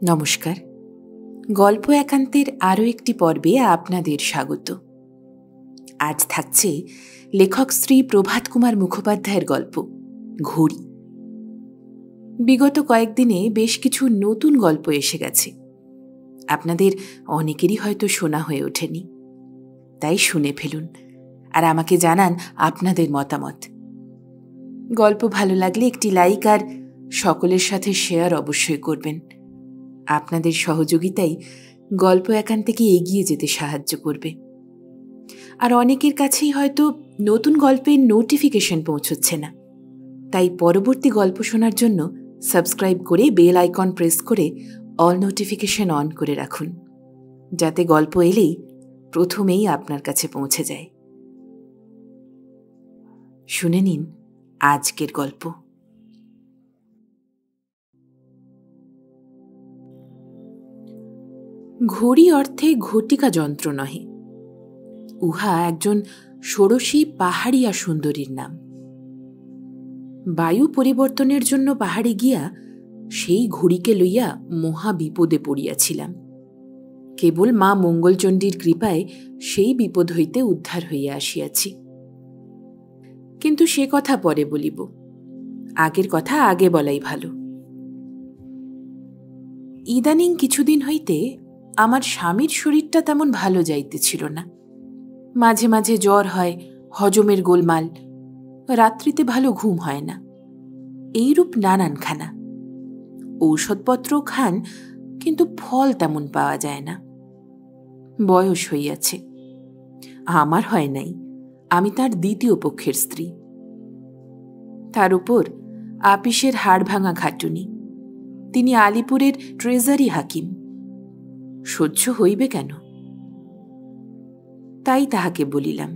নমস্কার। গল্প একান্তের আরও একটি পর্বে আপনাদের স্বাগত। আজ থাকছে লেখক শ্রী প্রভাত কুমার মুখোপাধ্যায়ের গল্প ঘড়ি। বিগত কয়েকদিনে বেশ কিছু নতুন গল্প এসে গেছে। আপনাদের অনেকেরই হয়তো শোনা হয়ে ওঠেনি, তাই শুনে ফেলুন আর আমাকে জানান আপনাদের মতামত। গল্প ভালো লাগলে একটি লাইক আর সকলের সাথে শেয়ার অবশ্যই করবেন। আপনাদের সহযোগিতাই গল্প একান্তে এগিয়ে যেতে সাহায্য করবে। আর অনেকের কাছেই হয়তো নতুন গল্পের নোটিফিকেশন পৌঁছচ্ছে না, তাই পরবর্তী গল্প শোনার জন্য সাবস্ক্রাইব করে বেল আইকন প্রেস করে অল নোটিফিকেশন অন করে রাখুন, যাতে গল্প এলেই প্রথমেই আপনার কাছে পৌঁছে যায়। শুনে নিন আজকের গল্প। ঘড়ি অর্থে ঘটিকা যন্ত্র নহে, উহা একজন ষোড়শী পাহাড়িয়া সুন্দরীর নাম। বায়ু পরিবর্তনের জন্য পাহাড়ে গিয়া সেই ঘড়িকে লইয়া মহা বিপদে পড়িয়াছিলাম। কেবল মা মঙ্গলচণ্ডীর কৃপায় সেই বিপদ হইতে উদ্ধার হইয়া আসিয়াছি। কিন্তু সে কথা পরে বলিব, আগের কথা আগে বলাই ভালো। ইদানিং কিছুদিন হইতে আমার স্বামীর শরীরটা তেমন ভালো যাইতেছিল না। মাঝে মাঝে জ্বর হয়, হজমের গোলমাল, রাত্রিতে ভালো ঘুম হয় না, এইরূপ নানানখানা। ঔষধপত্র খান, কিন্তু ফল তেমন পাওয়া যায় না। বয়স হইয়াছে, আমার হয় নাই, আমি তার দ্বিতীয় পক্ষের স্ত্রী। তার উপর আপিসের হাড় ভাঙা খাটুনি, তিনি আলিপুরের ট্রেজারি হাকিম। সহ্য হইবে কেন? তাই তাহাকে বলিলাম,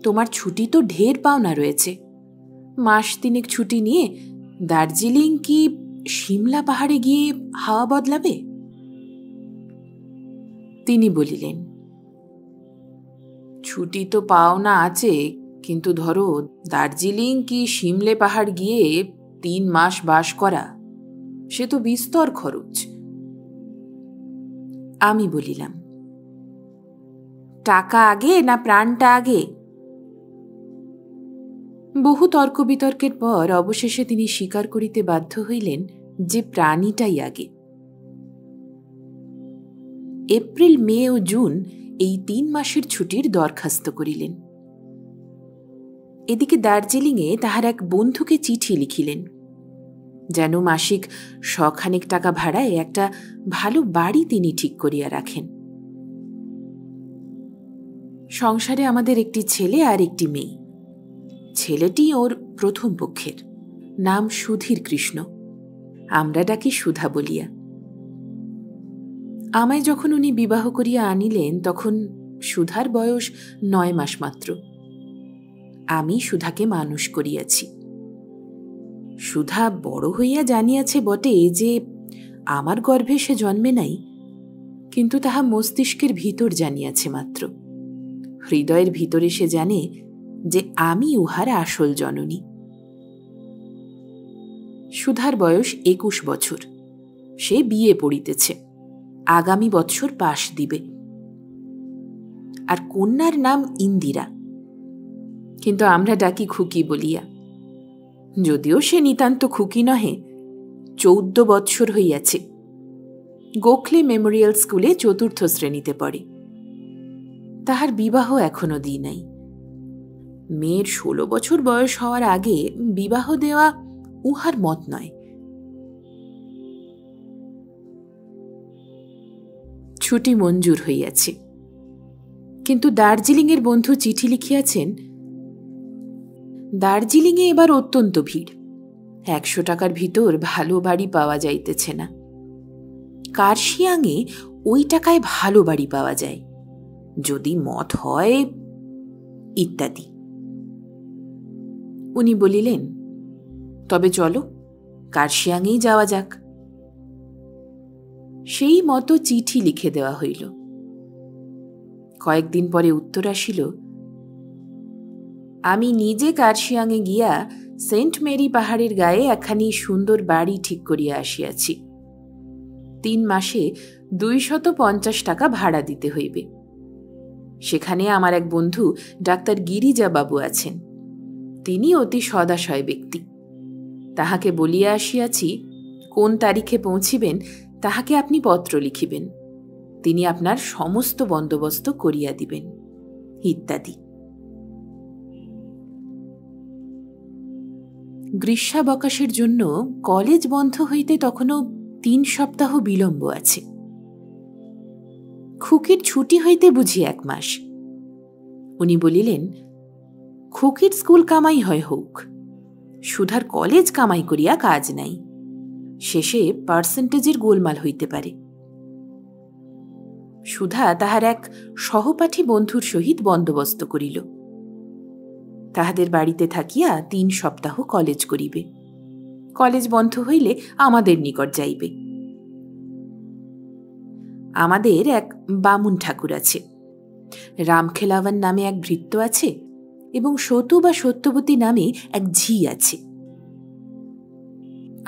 তোমার ছুটি তো ঢের পাওনা রয়েছে, মাস তিনেক ছুটি নিয়ে দার্জিলিং কি সিমলা পাহাড়ে গিয়ে হাওয়া বদলাবে। তিনি বলিলেন, ছুটি তো পাওনা আছে, কিন্তু ধরো দার্জিলিং কি সিমলে পাহাড় গিয়ে 3 মাস বাস করা, সে তো বিস্তর খরচ। আমি বলিলাম, টাকা আগে না প্রাণটা আগে? বহু তর্ক বিতর্কের পর অবশেষে তিনি স্বীকার করিতে বাধ্য হইলেন যে প্রাণীটাই আগে। এপ্রিল, মে ও জুন এই 3 মাসের ছুটির দরখাস্ত করিলেন। এদিকে দার্জিলিংয়ে তাহার এক বন্ধুকে চিঠি লিখিলেন, যেন মাসিক 100 টাকা ভাড়ায় একটা ভালো বাড়ি তিনি ঠিক করিয়া রাখেন। সংসারে আমাদের একটি ছেলে আর একটি মেয়ে। ছেলেটি ওর প্রথম পক্ষের, নাম সুধীর কৃষ্ণ, আমরা ডাকি সুধা বলিয়া। আমায় যখন উনি বিবাহ করিয়া আনিলেন তখন সুধার বয়স 9 মাস মাত্র। আমি সুধাকে মানুষ করিয়াছি। সুধা বড় হইয়া জানিয়াছে বটে যে আমার গর্ভে সে জন্মে নাই, কিন্তু তাহা মস্তিষ্কের ভিতর জানিয়াছে মাত্র। হৃদয়ের ভিতরে সে জানে যে আমি উহার আসল জননী। সুধার বয়স 21 বছর, সে বিয়ে পড়িতেছে, আগামী বৎসর পাশ দিবে। আর কন্যার নাম ইন্দিরা, কিন্তু আমরা ডাকি খুকি বলিয়া। যদিও সে নিতান্ত খুকি নহে, 14 বৎসর হইয়াছে, গোখলে মেমোরিয়াল স্কুলে 4র্থ শ্রেণীতে পড়ে। তাহার বিবাহ এখনো দিই নাই। মেয়ের 16 বছর বয়স হওয়ার আগে বিবাহ দেওয়া উহার মত নয়। ছুটি মঞ্জুর হইয়াছে, কিন্তু দার্জিলিংয়ের বন্ধু চিঠি লিখিয়াছেন, দার্জিলিংয়ে এবার অত্যন্ত ভিড়, 100 টাকার ভিতর ভালো বাড়ি পাওয়া যাইতেছে না। কার্শিয়াংয়ে ওই টাকায় ভালো বাড়ি পাওয়া যায়, যদি মত হয়, ইত্যাদি। উনি বলিলেন, তবে চলো কার্শিয়াংয়েই যাওয়া যাক। সেই মতো চিঠি লিখে দেওয়া হইল। কয়েকদিন পরে উত্তর আসিল, আমি নিজে কার্শিয়াংয়ে গিয়া সেন্ট মেরি পাহাড়ের গায়ে একখানি সুন্দর বাড়ি ঠিক করিয়া আসিয়াছি। 3 মাসে 250 টাকা ভাড়া দিতে হইবে। সেখানে আমার এক বন্ধু ডাক্তার গিরিজা বাবু আছেন। তিনি অতি সদাশয় ব্যক্তি। তাহাকে বলিয়া আসিয়াছি, কোন তারিখে পৌঁছিবেন তাহাকে আপনি পত্র লিখিবেন, তিনি আপনার সমস্ত বন্দোবস্ত করিয়া দিবেন, ইত্যাদি। গ্রীষ্মাবকাশের জন্য কলেজ বন্ধ হইতে তখনও 3 সপ্তাহ বিলম্ব আছে। খুকির ছুটি হইতে বুঝি 1 মাস। উনি বলিলেন, খুকির স্কুল কামাই হয় হোক, সুধার কলেজ কামাই করিয়া কাজ নাই, শেষে পার্সেন্টেজের গোলমাল হইতে পারে। সুধা তাহার এক সহপাঠী বন্ধুর সহিত বন্দোবস্ত করিল, তাহাদের বাড়িতে থাকিয়া 3 সপ্তাহ কলেজ করিবে, কলেজ বন্ধ হইলে আমাদের নিকট যাইবে। আমাদের এক বামুন ঠাকুর আছে, রামখেলাওয়ান নামে এক ভৃত্য আছে এবং সতু বা সত্যবতী নামে এক ঝি আছে।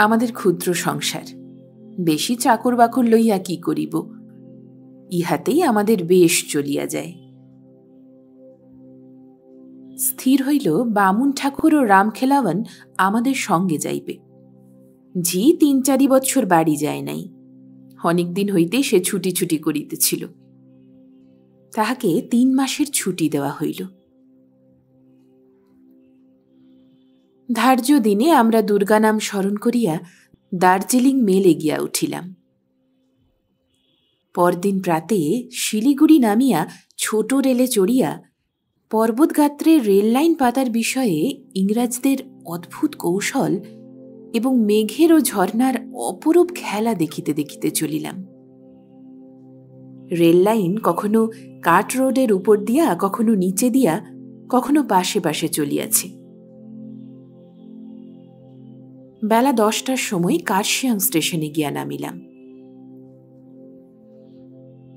আমাদের ক্ষুদ্র সংসার, বেশি চাকর বাকর লইয়া কি করিব, ইহাতেই আমাদের বেশ চলিয়া যায়। স্থির হইল বামুন ঠাকুর ও রামখেলাওয়ান আমাদের সঙ্গে যাইবে। ঝি 3-4 বৎসর বাড়ি যায় নাই, অনেকদিন হইতে সে ছুটি ছুটি করিতেছিল। তাহাকে 3 মাসের ছুটি দেওয়া হইল। ধার্য দিনে আমরা দুর্গা নাম স্মরণ করিয়া দার্জিলিং মেলে গিয়া উঠিলাম। পরদিন প্রাতে শিলিগুড়ি নামিয়া ছোট রেলে চড়িয়া পর্বতগাত্রে রেল লাইন পাতার বিষয়ে ইংরাজদের অদ্ভুত কৌশল এবং মেঘের ও ঝর্ণার অপরূপ খেলা দেখিতে দেখিতে চলিলাম। রেল লাইন কখনো কাট রোডের উপর দিয়া, কখনো নিচে দিয়া, কখনো পাশে পাশে চলিয়াছে। বেলা 10টার সময় কার্শিয়াং স্টেশনে গিয়া নামিলাম।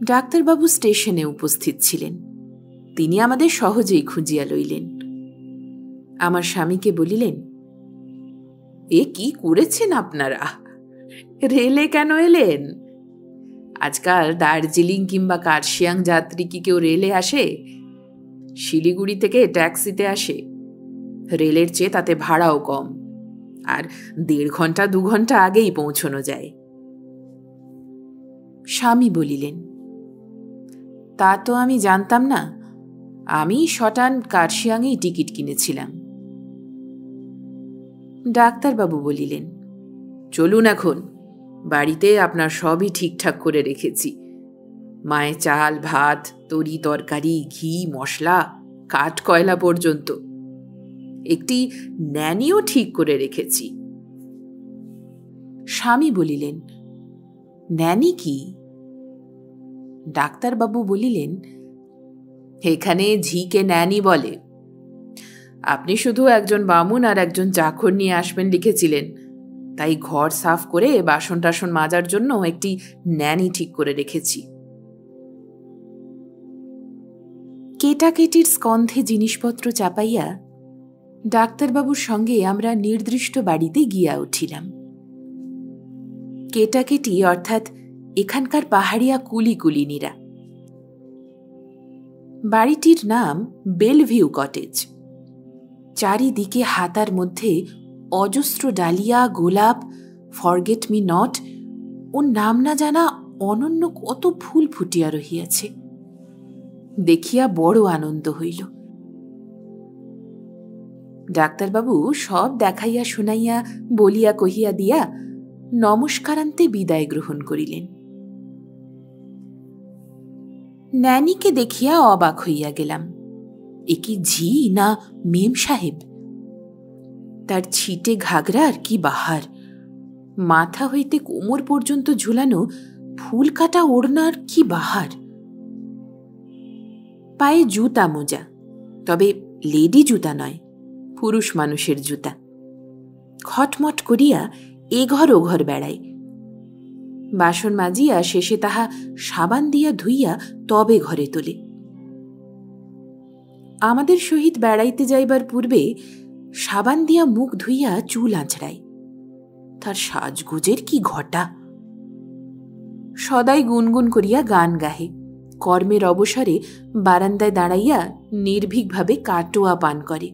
ডাক্তারবাবু স্টেশনে উপস্থিত ছিলেন। তিনি আমাদের সহজেই খুঁজিয়া লইলেন। আমার স্বামীকে বলিলেন, এ কি করেছেন আপনারা? রেলে কেন এলেন? আজকাল দার্জিলিং কিংবা কার্শিয়াং যাত্রী কি কেউ রেলে আসে? শিলিগুড়ি থেকে ট্যাক্সিতে আসে। রেলের চেয়ে তাতে ভাড়াও কম, আর 1.5 ঘন্টা 2 ঘন্টা আগেই পৌঁছানো যায়। স্বামী বলিলেন, তা তো আমি জানতাম না, আমি শটান কার্শিয়াংয়েই টিকিট কিনেছিলাম। ডাক্তারবাবু বলিলেন, চলুন এখন, বাড়িতে আপনার সবই ঠিকঠাক করে রেখেছি। মায়ের চাল, ভাত, তরি তরকারি, ঘি, মশলা, কাঠ কয়লা পর্যন্ত। একটি ন্যানিও ঠিক করে রেখেছি। স্বামী বলিলেন, ন্যানি কি? ডাক্তারবাবু বলিলেন, এখানে ঝিকে ন্যানি বলে। আপনি শুধু একজন বামুন আর একজন চাকর নিয়ে আসবেন লিখেছিলেন, তাই ঘর সাফ করে বাসন টাসন মাজার জন্য একটি ন্যানি ঠিক করে রেখেছি। কেটাকেটির স্কন্ধে জিনিসপত্র চাপাইয়া ডাক্তারবাবুর সঙ্গে আমরা নির্দিষ্ট বাড়িতে গিয়া উঠিলাম। কেটাকেটি অর্থাৎ এখানকার পাহাড়িয়া কুলি কুলিনীরা। বাড়িটির নাম বেলভিউ কটেজ। চারিদিকে হাতার মধ্যে অজস্র ডালিয়া, গোলাপ, ফরগেট মি নট ও নাম না জানা অনন্য কত ফুল ফুটিয়া রহিয়াছে। দেখিয়া বড় আনন্দ হইল। ডাক্তারবাবু সব দেখাইয়া শুনাইয়া বলিয়া কহিয়া দিয়া নমস্কারান্তে বিদায় গ্রহণ করিলেন। ন্যানিকে দেখিয়া অবাক হইয়া গেলাম। এ কি ঝি না মেম সাহেব? তার ছিটে ঘাগরার কি বাহার, মাথা হইতে কোমর পর্যন্ত ঝুলানো ফুল কাটা ওড়নার কি বাহার, পায়ে জুতা মোজা, তবে লেডি জুতা নয়, পুরুষ মানুষের জুতা। খটমট করিয়া এ ঘর ও ঘর বেড়ায়। বাসন মাজিয়া শেষে তাহা সাবান দিয়া ধুইয়া তবে ঘরে তোলে। আমাদের সহিত বেড়াইতে যাইবার পূর্বে সাবান দিয়া মুখ ধুইয়া চুল আঁচড়ায়। তার সাজগোজের কি ঘটা! সদাই গুনগুন করিয়া গান গাহে, কর্মের অবসরে বারান্দায় দাঁড়াইয়া নির্ভীকভাবে কাটোয়া পান করে।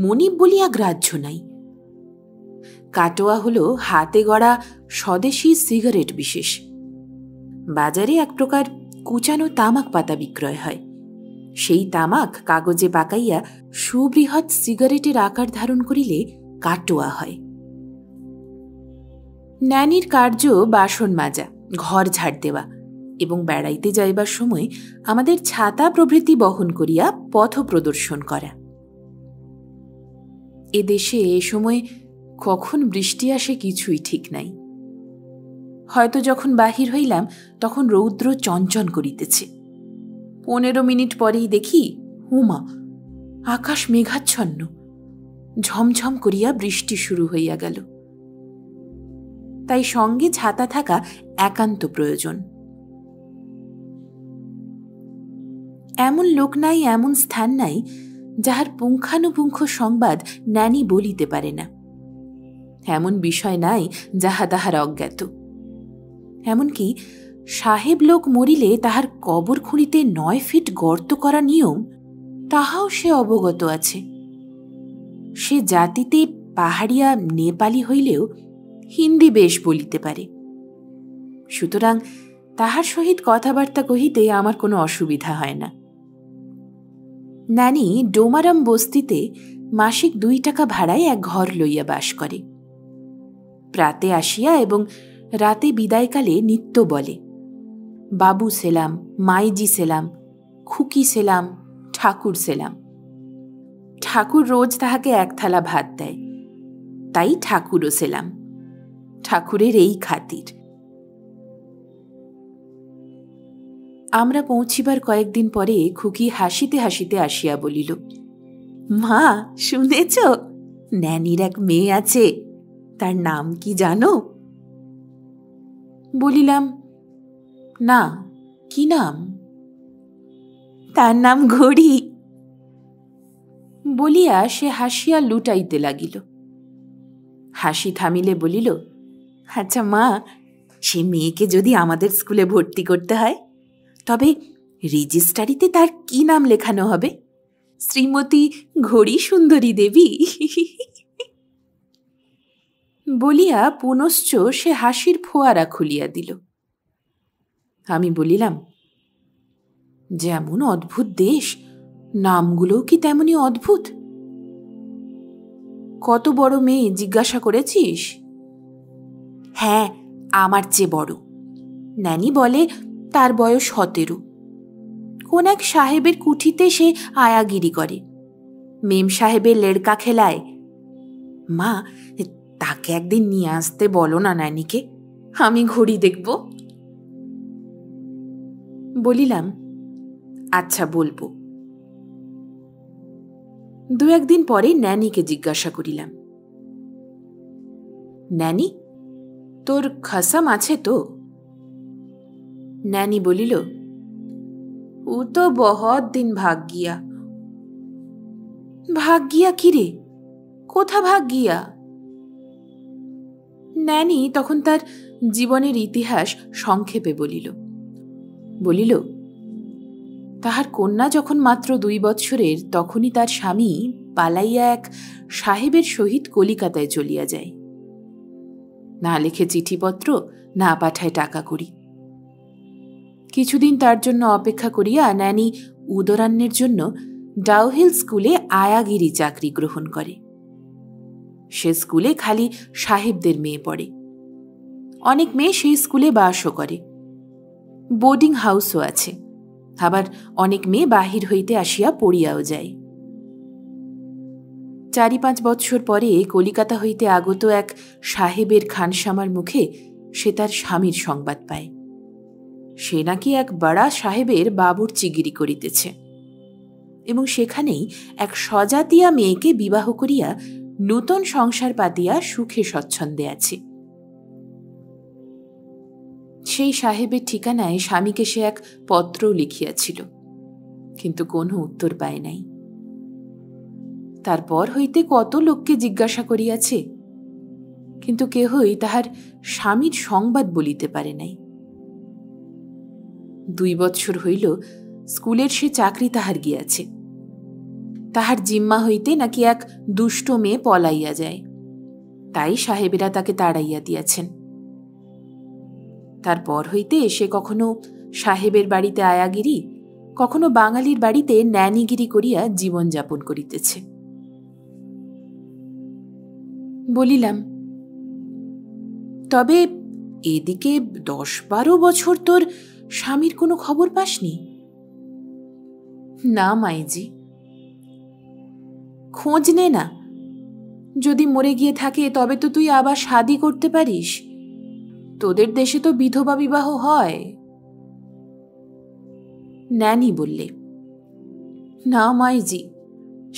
মনিব বলিয়া গ্রাহ্য নাই। কাটোয়া হল হাতে গড়া স্বদেশী সিগারেট বিশেষ। বাজারে এক প্রকার কুচানো তামাক পাতা বিক্রয় হয়। সেই তামাক কাগজে পাকাইয়া সুবৃহৎ সিগারেটের আকার ধারণ করিলে কাটোয়া হয়। ন্যানির কার্য বাসন মাজা, ঘর ঝাড় দেওয়া এবং বেড়াইতে যাইবার সময় আমাদের ছাতা প্রভৃতি বহন করিয়া পথ প্রদর্শন করা। এদেশে এ সময় কখন বৃষ্টি আসে কিছুই ঠিক নাই। হয়তো যখন বাহির হইলাম তখন রৌদ্র চঞ্চন করিতেছে। 15 মিনিট পরেই দেখি, হুমা, আকাশ মেঘাচ্ছন্ন, ঝমঝম করিয়া বৃষ্টি শুরু হইয়া গেল। তাই সঙ্গে ছাতা থাকা একান্ত প্রয়োজন। এমন লোক নাই, এমন স্থান নাই যাহার পুঙ্খানুপুঙ্খ সংবাদ ন্যানি বলিতে পারে না। এমন বিষয় নাই যাহা তাহার অজ্ঞাত। এমনকি সাহেব লোক মরিলে তাহার কবর খুঁড়িতে 9 ফিট গর্ত করা নিয়ম, তাহাও সে অবগত আছে। সে জাতিতে পাহাড়িয়া নেপালি হইলেও হিন্দি বেশ বলিতে পারে। সুতরাং তাহার সহিত কথাবার্তা কহিতে আমার কোনো অসুবিধা হয় না। নানি ডোমারাম বস্তিতে মাসিক 2 টাকা ভাড়ায় এক ঘর লইয়া বাস করে। প্রাতে আসিয়া এবং রাতে বিদায়কালে নিত্য বলে, বাবু সেলাম, মাইজি সেলাম, খুকি সেলাম, ঠাকুর সেলাম। ঠাকুর রোজ তাহাকে 1 থালা ভাত দেয়, তাই ঠাকুরও সেলাম। ঠাকুরের এই খাতির। আমরা পৌঁছিবার কয়েকদিন পরে খুকি হাসিতে হাসিতে আসিয়া বলিল, মা, শুনেছ, ন্যানির এক মেয়ে আছে, তার নাম কি জানো? বলিলাম, না, কি নাম? তার নাম ঘড়ি। বলিয়া সে হাসিয়া লুটাইতে লাগিল। হাসি থামিলে বলিল, আচ্ছা মা, সে মেয়েকে যদি আমাদের স্কুলে ভর্তি করতে হয়, তবে রেজিস্ট্রারিতে তার কি নাম লেখানো হবে? শ্রীমতী ঘড়ি সুন্দরী দেবী। বলিয়া পুনশ্চ সে হাসির ফোয়ারা খুলিয়া দিল। আমি বলিলাম, যেমন অদ্ভুত দেশ, নামগুলোও কি তেমনি অদ্ভুত। কত বড় মেয়ে জিজ্ঞাসা করেছিস? হ্যাঁ, আমার চেয়ে বড়। ন্যানি বলে তার বয়স 17। কোন এক সাহেবের কুঠিতে সে আয়াগিরি করে, মেম সাহেবের লেড়কা খেলায়। মা, তাকে একদিন নিয়ে আসতে বলো না ন্যানিকে, আমি ঘড়ি দেখব। বলিলাম, আচ্ছা, বলবো। 2-1 দিন পরে ন্যানিকে জিজ্ঞাসা করিলাম, ন্যানি, তোর খসম আছে তো? ন্যানি বলিল, ও তো বহুত দিন ভাগ গিয়া। ভাগ গিয়া কি রে? কোথা ভাগ গিয়া? ন্যানি তখন তার জীবনের ইতিহাস সংক্ষেপে বলিল, তাহার কন্যা যখন মাত্র 2 বৎসরের, তখনই তার স্বামী পালাইয়া এক সাহেবের সহিত কলিকাতায় চলিয়া যায়। না লেখে চিঠিপত্র, না পাঠায় টাকা কড়ি। কিছুদিন তার জন্য অপেক্ষা করিয়া ন্যানি উদরান্নের জন্য ডাউহিল স্কুলে আয়াগিরি চাকরি গ্রহণ করে। সে স্কুলে খালি সাহেবদের মেয়ে পড়ে। অনেক মেয়ে সেই স্কুলে বাসও করে। বোর্ডিং হাউসও আছে। আবার অনেক মেয়ে বাহির হইতে আসিয়া পড়িয়াও যায়। 4-5 বৎসর পরে কলিকাতা হইতে আগত এক সাহেবের খানসামার মুখে সে তার স্বামীর সংবাদ পায়। সে নাকি এক বড়া সাহেবের বাবুর্চিগিরি করিতেছে এবং সেখানেই এক স্বজাতিয়া মেয়েকে বিবাহ করিয়া নূতন সংসার পাতিয়া সুখে স্বচ্ছন্দে আছে। সেই সাহেবের ঠিকানায় স্বামীকে সে এক পত্র লিখিয়াছিল, কিন্তু কোনো উত্তর পায় নাই। তারপর হইতে কত লোককে জিজ্ঞাসা করিয়াছে, কিন্তু কেহই তাহার স্বামীর সংবাদ বলিতে পারে নাই। 2 বৎসর হইল স্কুলের সে চাকরি তাহার গিয়াছে। তাহার জিম্মা হইতে নাকি এক দুষ্ট মেয়ে পলাইয়া যায়, তাই সাহেবেরা তাকে তাড়াইয়া দিয়াছেন। তারপর হইতে সে কখনো সাহেবের বাড়িতে আয়াগিরি, কখনো বাঙালির বাড়িতে ন্যানিগিরি করিয়া জীবন যাপন করিতেছে। বলিলাম, তবে এদিকে 10-12 বছর তোর স্বামীর কোনো খবর পাসনি? না মাইজি। খোঁজ নে না, যদি মরে গিয়ে থাকে তবে তো তুই আবার শাদি করতে পারিস। তোদের দেশে তো বিধবা বিবাহ হয়। ন্যানি বললে, না মাইজি,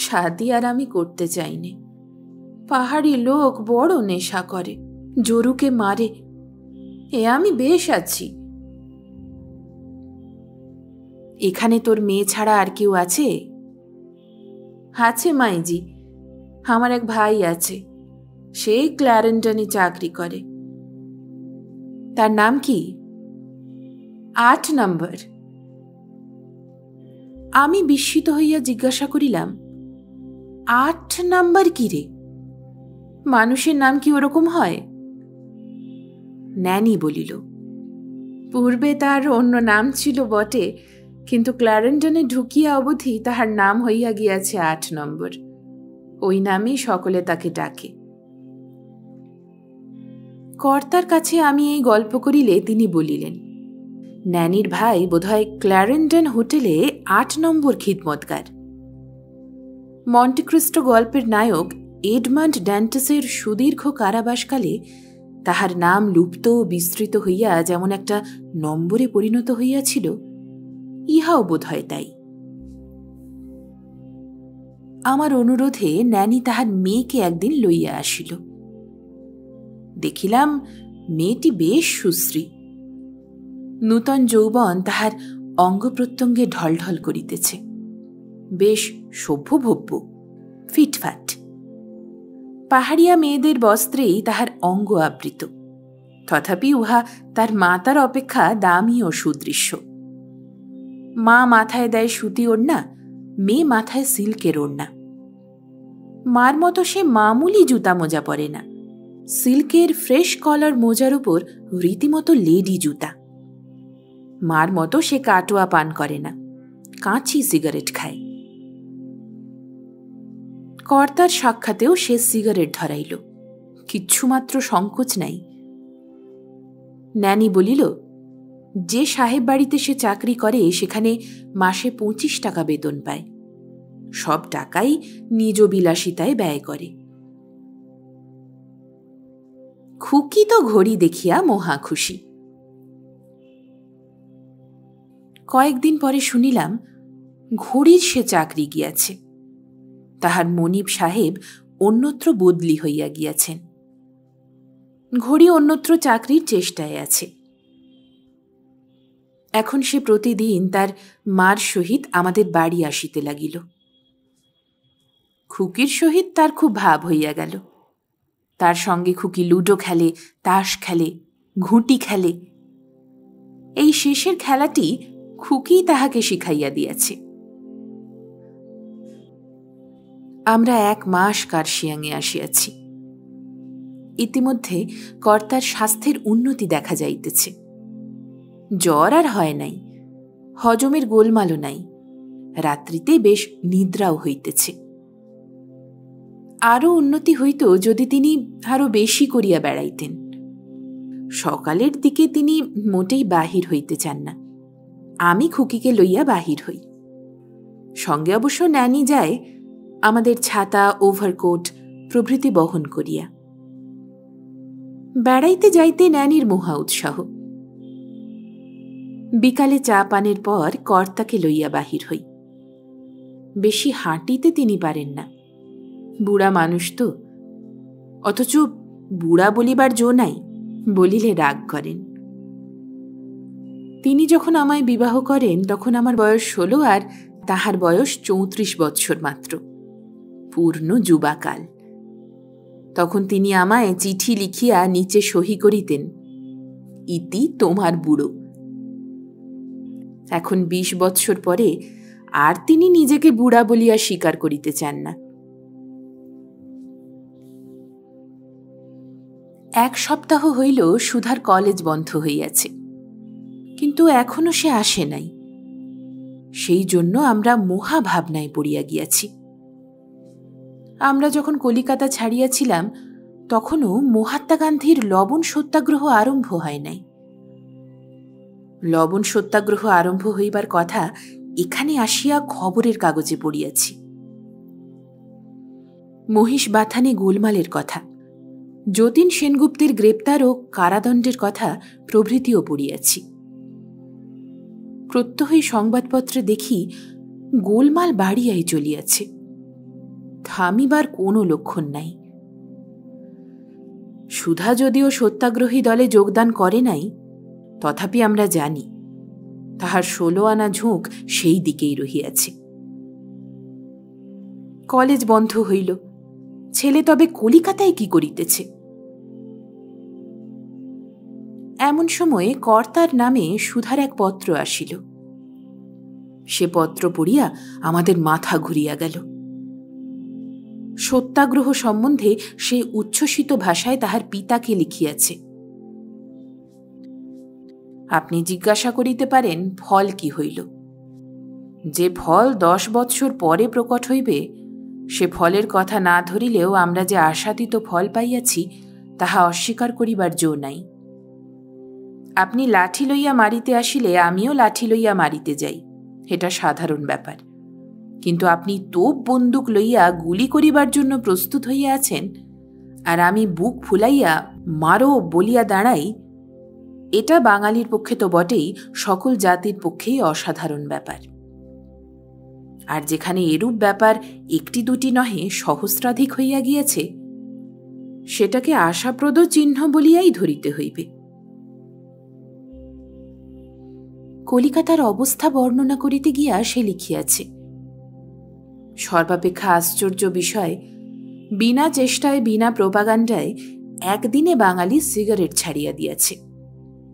শাদি আর আমি করতে চাইনি। পাহাড়ি লোক বড় নেশা করে, জরুকে মারে, এ আমি বেশ আছি। এখানে তোর মেয়ে ছাড়া আর কেউ আছে? আছে মাইজি, আমার এক ভাই আছে, সে ক্ল্যারেন্টনে চাকরি করে। তার নাম কি? 8 নম্বর। আমি বিস্মিত হইয়া জিজ্ঞাসা করিলাম, 8 নাম্বার কি রে? মানুষের নাম কি ওরকম হয়? ন্যানি বলিল, পূর্বে তার অন্য নাম ছিল বটে, কিন্তু ক্ল্যারেন্টনে ঢুকিয়া অবধি তাহার নাম হইয়া গিয়াছে 8 নম্বর। ওই নামেই সকলে তাকে ডাকে। কর্তার কাছে আমি এই গল্প করিলে তিনি বলিলেন, ন্যানির ভাই বোধহয় ক্ল্যারেন্টন হোটেলে 8 নম্বর খিদমতগার। মন্টেক্রিস্টো গল্পের নায়ক এডমান্ড ড্যান্টাসের সুদীর্ঘ কারাবাসকালে তাহার নাম লুপ্ত ও বিস্তৃত হইয়া যেমন একটা নম্বরে পরিণত হইয়াছিল, ইহাও বোধ হয় তাই। আমার অনুরোধে ন্যানি তাহার মেয়েকে একদিন লইয়া আসিল। দেখিলাম মেয়েটি বেশ সুশ্রী, নূতন যৌবন তাহার অঙ্গ প্রত্যঙ্গে ঢলঢল করিতেছে, বেশ সভ্যভব্য, ফিটফাট। পাহাড়িয়া মেয়েদের বস্ত্রেই তাহার অঙ্গ আবৃত, তথাপি উহা তার মাতার অপেক্ষা দামি ও সুদৃশ্য। মা মাথায় দেয় সুতি ওড়না, মেয়ে মাথায় সিল্কের ওড়না। মার মতো সে মামুলি জুতা মোজা পরে না, সিল্কের ফ্রেশ কলার মোজার উপর রীতিমতো লেডি জুতা। মার মতো সে কাটোয়া পান করে না, কাঁচি সিগারেট খায়। কর্তার সাক্ষাতেও সে সিগারেট ধরাইল, কিচ্ছুমাত্র সংকোচ নাই। ন্যানি বলিল, যে সাহেব বাড়িতে সে চাকরি করে সেখানে মাসে 25 টাকা বেতন পায়, সব টাকাই নিজ বিলাসিতায় ব্যয় করে। খুকি তো ঘড়ি দেখিয়া মহা খুশি। কয়েকদিন পরে শুনিলাম ঘড়ির সে চাকরি গিয়াছে, তাহার মনিব সাহেব অন্যত্র বদলি হইয়া গিয়াছেন। ঘড়ি অন্যত্র চাকরির চেষ্টায় আছে। এখন সে প্রতিদিন তার মার সহিত আমাদের বাড়ি আসিতে লাগিল। খুকির সহিত তার খুব ভাব হইয়া গেল। তার সঙ্গে খুকি লুডো খেলে, তাস খেলে, ঘুঁটি খেলে। এই শেষের খেলাটি খুকি তাহাকে শিখাইয়া দিয়াছে। আমরা 1 মাস কার্শিয়াঙে আসিয়াছি। ইতিমধ্যে কর্তার স্বাস্থ্যের উন্নতি দেখা যাইতেছে। জ্বর আর হয় নাই, হজমের গোলমালও নাই, রাত্রিতে বেশ নিদ্রাও হইতেছে। আরও উন্নতি হইত যদি তিনি আরও বেশি করিয়া বেড়াইতেন। সকালের দিকে তিনি মোটেই বাহির হইতে চান না। আমি খুকিকে লইয়া বাহির হই, সঙ্গে অবশ্য ন্যানি যায়, আমাদের ছাতা, ওভারকোট প্রভৃতি বহন করিয়া। বেড়াইতে যাইতে ন্যানির মহা উৎসাহ। বিকালে চা পানের পর কর্তাকে লইয়া বাহির হই। বেশি হাঁটিতে তিনি পারেন না, বুড়া মানুষ তো, অথচ বুড়া বলিবার জো নাই, বলিলে রাগ করেন। তিনি যখন আমায় বিবাহ করেন তখন আমার বয়স 16 আর তাহার বয়স 34 বৎসর মাত্র, পূর্ণ যুবাকাল। তখন তিনি আমায় চিঠি লিখিয়া নিচে সহি করিতেন, ইতি তোমার বুড়ো। এখন 20 বৎসর পরে আর তিনি নিজেকে বুড়া বলিয়া স্বীকার করিতে চান না। 1 সপ্তাহ হইল সুধার কলেজ বন্ধ হইয়াছে, কিন্তু এখনো সে আসে নাই। সেই জন্য আমরা মহা ভাবনায় পড়িয়া গিয়াছি। আমরা যখন কলিকাতা ছাড়িয়াছিলাম তখনও মহাত্মা গান্ধীর লবণ সত্যাগ্রহ আরম্ভ হয় নাই। লবণ সত্যাগ্রহ আরম্ভ হইবার কথা এখানে আসিয়া খবরের কাগজে পড়িয়াছি। মহিষ বাথানে গোলমালের কথা, যতীন সেনগুপ্তের গ্রেপ্তার ও কারাদণ্ডের কথা প্রভৃতিও পড়িয়াছি। প্রত্যহই সংবাদপত্রে দেখি গোলমাল বাড়িয়াই চলিয়াছে, থামিবার কোনো লক্ষণ নাই। সুধা যদিও সত্যাগ্রহী দলে যোগদান করে নাই, তথাপি আমরা জানি তাহার 16 আনা ঝোঁক সেই দিকেই রহিয়াছে। কলেজ বন্ধ হইল, ছেলে তবে কলিকাতায় কি করিতেছে? এমন সময়ে কর্তার নামে সুধার এক পত্র আসিল। সে পত্র পড়িয়া আমাদের মাথা ঘুরিয়া গেল। সত্যাগ্রহ সম্বন্ধে সে উচ্ছ্বসিত ভাষায় তাহার পিতাকে লিখিয়াছে। আপনি জিজ্ঞাসা করিতে পারেন ফল কি হইল। যে ফল 10 বৎসর পরে প্রকট হইবে, সে ফলের কথা না ধরিলেও আমরা যে আশাতীত ফল পাইয়াছি তাহা অস্বীকার করিবার জো নাই। আপনি লাঠি লইয়া মারিতে আসিলে আমিও লাঠি লইয়া মারিতে যাই, এটা সাধারণ ব্যাপার। কিন্তু আপনি তোপ বন্দুক লইয়া গুলি করিবার জন্য প্রস্তুত হইয়া আছেন, আর আমি বুক ফুলাইয়া মারো বলিয়া দাঁড়াই, এটা বাঙালির পক্ষে তো বটেই, সকল জাতির পক্ষেই অসাধারণ ব্যাপার। আর যেখানে এরূপ ব্যাপার 1টি 2টি নহে সহস্রাধিক হইয়া গিয়েছে, সেটাকে আশাপ্রদ চিহ্ন বলিয়াই ধরিতে হইবে। কলিকাতার অবস্থা বর্ণনা করিতে গিয়া সে লিখিয়াছে, সর্বাপেক্ষা আশ্চর্য বিষয়, বিনা চেষ্টায় বিনা প্রোপাগান্ডায় একদিনে বাঙালি সিগারেট ছাড়িয়া দিয়াছে।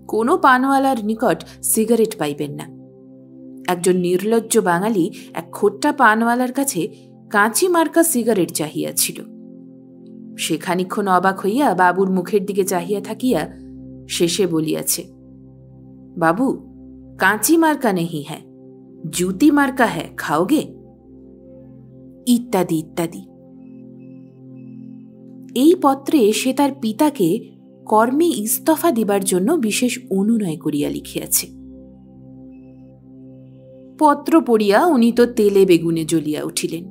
কোনো পানওয়ালার নিকট সিগারেট পাইবেন না। একজন নির্লজ্জ বাঙালি এক খোট্টা পানওয়ালার কাছে কাঁচি মার্কা সিগারেট চাহিয়াছিল। সে খানিকক্ষণ অবাক হইয়া বাবুর মুখের দিকে চাহিয়া থাকিয়া শেষে বলিয়াছে, বাবু, কাঁচি মার্কা নেহি হ্যাঁ, জুতি মার্কা হ্যাঁ, খাওগে? ইত্যাদি ইত্যাদি। এই পত্রে সে তার পিতাকে কর্মে ইস্তফা দিবার জন্য বিশেষ অনুনয় করিয়া লিখিয়াছে। পত্র পড়িয়া উনি তো তেলে বেগুনে জ্বলিয়া উঠিলেন।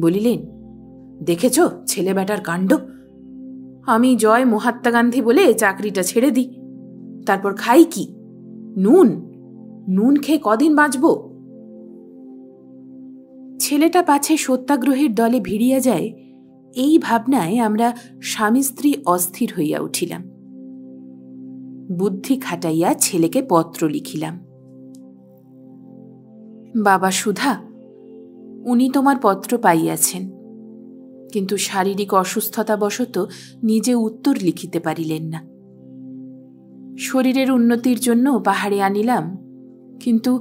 বলিলেন, দেখেছ ছেলে বেটার কাণ্ড। আমি জয় মহাত্মা গান্ধী বলে চাকরিটা ছেড়ে দিই, তারপর খাই কি? নুন। নুন খেয়ে কদিন বাঁচব? ছেলেটা পাছে সত্যাগ্রহের দলে ভিড়িয়া যায়, এই ভাবনায় আমরা স্বামী স্ত্রী অস্থির হইয়া উঠিলাম। বুদ্ধি খাটাইয়া ছেলেকে পত্র লিখিলাম, বাবা সুধা, উনি তোমার পত্র পাইয়াছেন, কিন্তু শারীরিক অসুস্থতাবশত নিজে উত্তর লিখিতে পারিলেন না। শরীরের উন্নতির জন্য পাহাড়ে আনিলাম, কিন্তু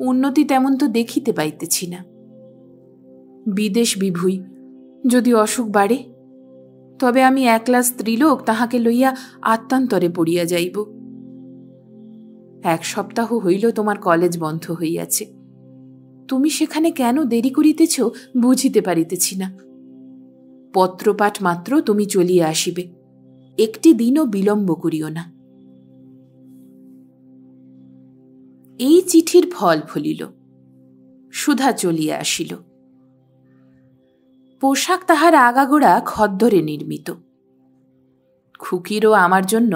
উন্নতি তেমন তো দেখিতে পাইতেছি না। বিদেশ বিভুই, যদি অসুখ বাড়ে তবে আমি একলা স্ত্রীলোক তাহাকে লইয়া আত্মান্তরে পড়িয়া যাইব। 1 সপ্তাহ হইল তোমার কলেজ বন্ধ হইয়াছে, তুমি সেখানে কেন দেরি করিতেছ বুঝিতে পারিতেছি না। পত্রপাঠ মাত্র তুমি চলিয়া আসিবে, 1টি দিনও বিলম্ব করিও না। এই চিঠির ফল ফলিল, সুধা চলিয়া আসিল। পোশাক তাহার আগাগোড়া খদ্দরে নির্মিত। খুকিরও আমার জন্য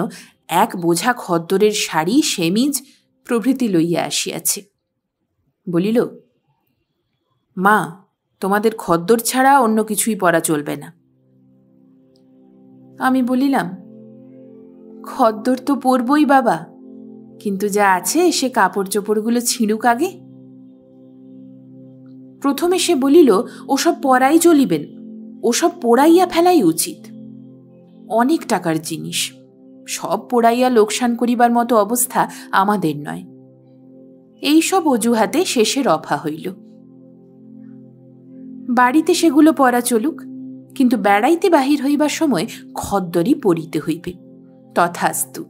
1 বোঝা খদ্দরের শাড়ি, সেমিজ প্রভৃতি লইয়া আসিয়াছে। বলিল, মা, তোমাদের খদ্দর ছাড়া অন্য কিছুই পরা চলবে না। আমি বলিলাম, খদ্দর তো পরবই বাবা, কিন্তু যা আছে সে কাপড় চোপড়গুলো ছিঁড়ুক আগে। প্রথমে সে বলিল, ওসব পরাই চলিবেন, ওসব পোড়াইয়া ফেলাই উচিত। অনেক টাকার জিনিস, সব পোড়াইয়া লোকসান করিবার মতো অবস্থা আমাদের নয়। এইসব অজুহাতে শেষে রফা হইল। বাড়িতে সেগুলো পড়া চলুক, কিন্তু বেড়াইতে বাহির হইবার সময় খদ্দরই পড়িতে হইবে। তথাস্তু।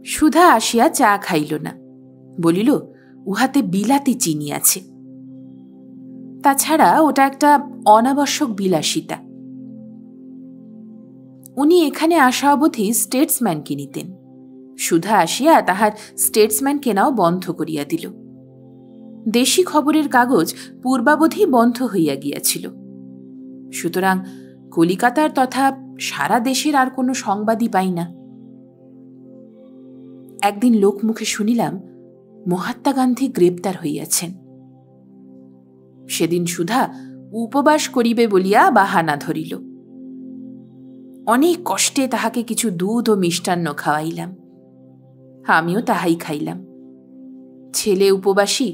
সুধা আসিয়া চা খাইল না, বলিল উহাতে বিলাতি চিনি আছে। তাছাড়া ওটা একটা অনাবশ্যক বিলাসিতা। উনি এখানে আসা অবধি স্টেটসম্যান কিনিতেন। সুধা আসিয়া তাহার স্টেটসম্যান কেনাও বন্ধ করিয়া দিল। দেশি খবরের কাগজ পূর্বাবধি বন্ধ হইয়া গিয়াছিল। সুতরাং কলিকাতার তথা সারা দেশের আর কোনো সংবাদই পাই না। একদিন লোকমুখে শুনিলাম মহাত্মা গান্ধী গ্রেপ্তার হইয়াছেন। সেদিন সুধা উপবাস করিবে বলিয়া বাহানা ধরিল। অনেক কষ্টে তাহাকে কিছু দুধ ও মিষ্টান্ন খাওয়াইলাম। আমিও তাহাই খাইলাম। ছেলে উপবাসী,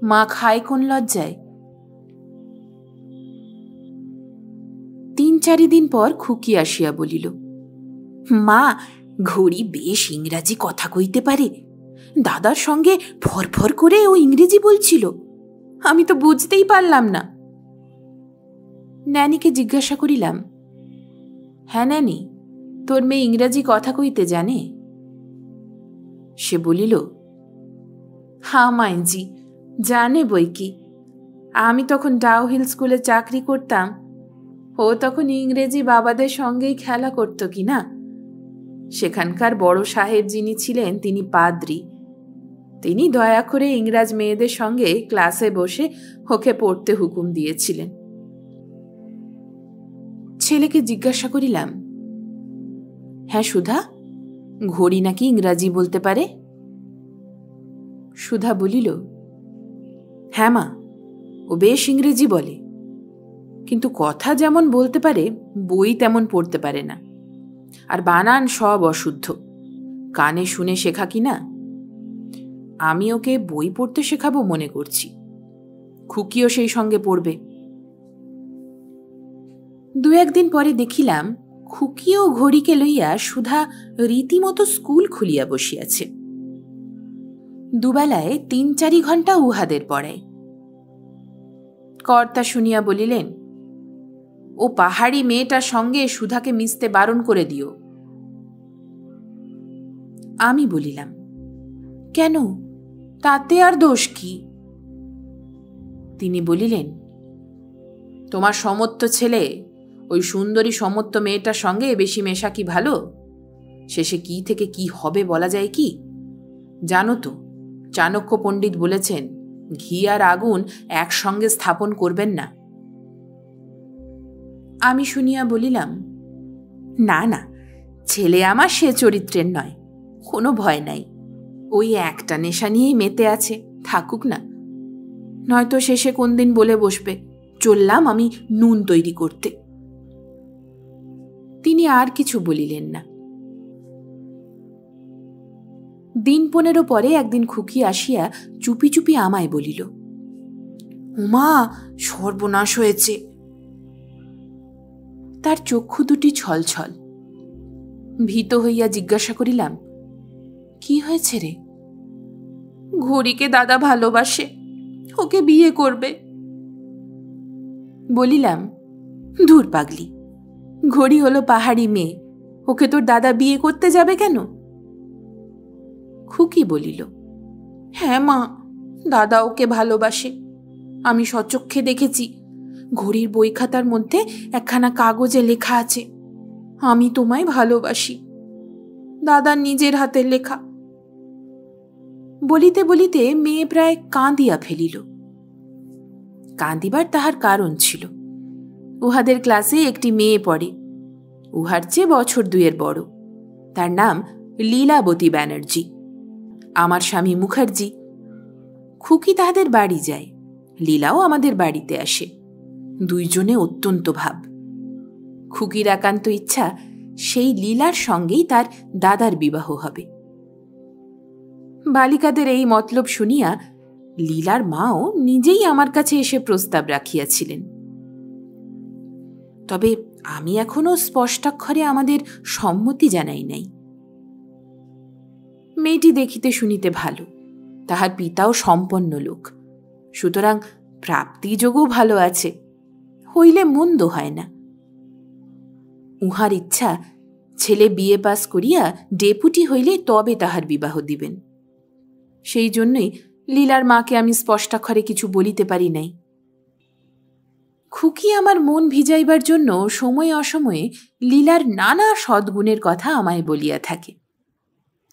মা খায় কোন লজ্জায়। ৩-৪ দিন পর খুকি আসিয়া বলিল, মা, ঘড়ি বেশ ইংরাজি কথা কইতে পারে। দাদার সঙ্গে ফরফর করে ও ইংরেজি বলছিল, আমি তো বুঝতেই পারলাম না। ন্যানিকে জিজ্ঞাসা করিলাম, হ্যাঁ ন্যানি, তোর মেয়ে ইংরাজি কথা কইতে জানে? সে বলিল, হ্যাঁ মাইজি, জানে বই কি। আমি তখন ডাউহিল স্কুলে চাকরি করতাম। ও তখন ইংরেজি বাবাদের সঙ্গেই খেলা করত কি না। সেখানকার বড় সাহেব যিনি ছিলেন, তিনি পাদ্রী। তিনি দয়া করে ইংরাজ মেয়েদের সঙ্গে ক্লাসে বসে ওকে পড়তে হুকুম দিয়েছিলেন। ছেলেকে জিজ্ঞাসা করিলাম, হ্যাঁ সুধা, ঘড়ি নাকি ইংরাজি বলতে পারে? সুধা বলিল, হ্যাঁ মা, ও বেশ ইংরেজি বলে, কিন্তু কথা যেমন বলতে পারে বই তেমন পড়তে পারে না। আর বানান সব অশুদ্ধ, কানে শুনে শেখা কিনা। আমি ওকে বই পড়তে শেখাবো মনে করছি। খুকিও সেই সঙ্গে পড়বে। ২-১ দিন পরে দেখিলাম খুকিও ঘড়িকে লইয়া সুধা রীতিমতো স্কুল খুলিয়া বসিয়াছে। দুবেলায় ৩-৪ ঘণ্টা উহাদের পড়ায়। কর্তা শুনিয়া বলিলেন, ও পাহাড়ি মেয়েটার সঙ্গে সুধাকে মিশতে বারণ করে দিও। আমি বলিলাম, কেন, তাতে আর দোষ কি? তিনি বলিলেন, তোমার সমত্ব ছেলে ওই সুন্দরী সমত্ব মেয়েটার সঙ্গে বেশি মেশা কি ভালো? শেষে কি থেকে কি হবে বলা যায় কি? জানো তো, চাণক্য পণ্ডিত বলেছেন, ঘি আর আগুন একসঙ্গে স্থাপন করবেন না। আমি শুনিয়া বলিলাম, না না, ছেলে আমার সে চরিত্রের নয়, কোনো ভয় নাই। ওই একটা নেশা নিয়েই মেতে আছে, থাকুক না। নয়তো শেষে কোন দিন বলে বসবে, চললাম আমি নুন তৈরি করতে। তিনি আর কিছু বলিলেন না। দিন ১৫ পরে একদিন খুকি আসিয়া চুপি চুপি আমায় বলিল, উমা, সর্বনাশ হয়েছে। তার চক্ষু দুটি ছলছল। ভীত হইয়া জিজ্ঞাসা করিলাম, কি হয়েছে রে? ঘড়িকে দাদা ভালোবাসে, ওকে বিয়ে করবে। বলিলাম, ধুর পাগলি, ঘড়ি হলো পাহাড়ি মেয়ে, ওকে তোর দাদা বিয়ে করতে যাবে কেন? খুকি বলিল, হ্যাঁ মা, দাদা ওকে ভালোবাসে। আমি সচক্ষে দেখেছি। ঘড়ির বই খাতার মধ্যে একখানা কাগজে লেখা আছে, আমি তোমায় ভালোবাসি। দাদার নিজের হাতের লেখা। বলিতে বলিতে মেয়ে প্রায় কাঁদিয়া ফেলিল। কাঁদিবার তাহার কারণ ছিল। উহাদের ক্লাসে একটি মেয়ে পড়ে, উহার চেয়ে বছর ২-এর বড়। তার নাম লীলাবতী ব্যানার্জি। আমার স্বামী মুখার্জি। খুকি তাহাদের বাড়ি যায়, লীলাও আমাদের বাড়িতে আসে। দুইজনে অত্যন্ত ভাব। খুকির একান্ত ইচ্ছা সেই লীলার সঙ্গেই তার দাদার বিবাহ হবে। বালিকাদের এই মতলব শুনিয়া লীলার মাও নিজেই আমার কাছে এসে প্রস্তাব রাখিয়াছিলেন। তবে আমি এখনো স্পষ্টাক্ষরে আমাদের সম্মতি জানাই নাই। মেয়েটি দেখিতে শুনিতে ভালো, তাহার পিতাও সম্পন্ন লোক, সুতরাং প্রাপ্তিযোগও ভালো আছে, হইলে মন্দ হয় না। উহার ইচ্ছা ছেলে বিএ পাস করিয়া ডেপুটি হইলে তবে তাহার বিবাহ দিবেন। সেই জন্যই লীলার মাকে আমি স্পষ্টাক্ষরে কিছু বলিতে পারি নাই। খুকি আমার মন ভিজাইবার জন্য সময়ে অসময়ে লীলার নানা সদ্গুণের কথা আমায় বলিয়া থাকে,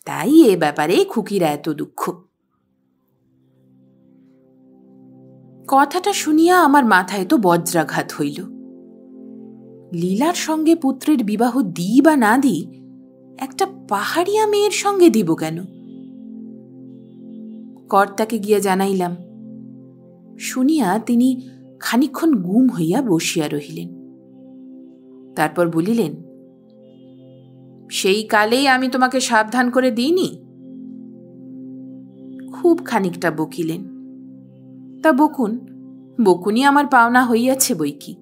তাই এ ব্যাপারে খুকির এত দুঃখ। কথাটা শুনিয়া আমার মাথায় তো বজ্রাঘাত হইল। লীলার সঙ্গে পুত্রের বিবাহ দিই বা না দিই, একটা পাহাড়িয়া মেয়ের সঙ্গে দিব কেন? কর্তাকে গিয়া জানাইলাম। শুনিয়া তিনি খানিকক্ষণ গুম হইয়া বসিয়া রহিলেন। তারপর বলিলেন, সেই কালেই আমি তোমাকে সাবধান করে দিইনি? খুব খানিকটা বকিলেন। তা বকুন, বকুনি আমার পাওনা হইয়াছে বই কি।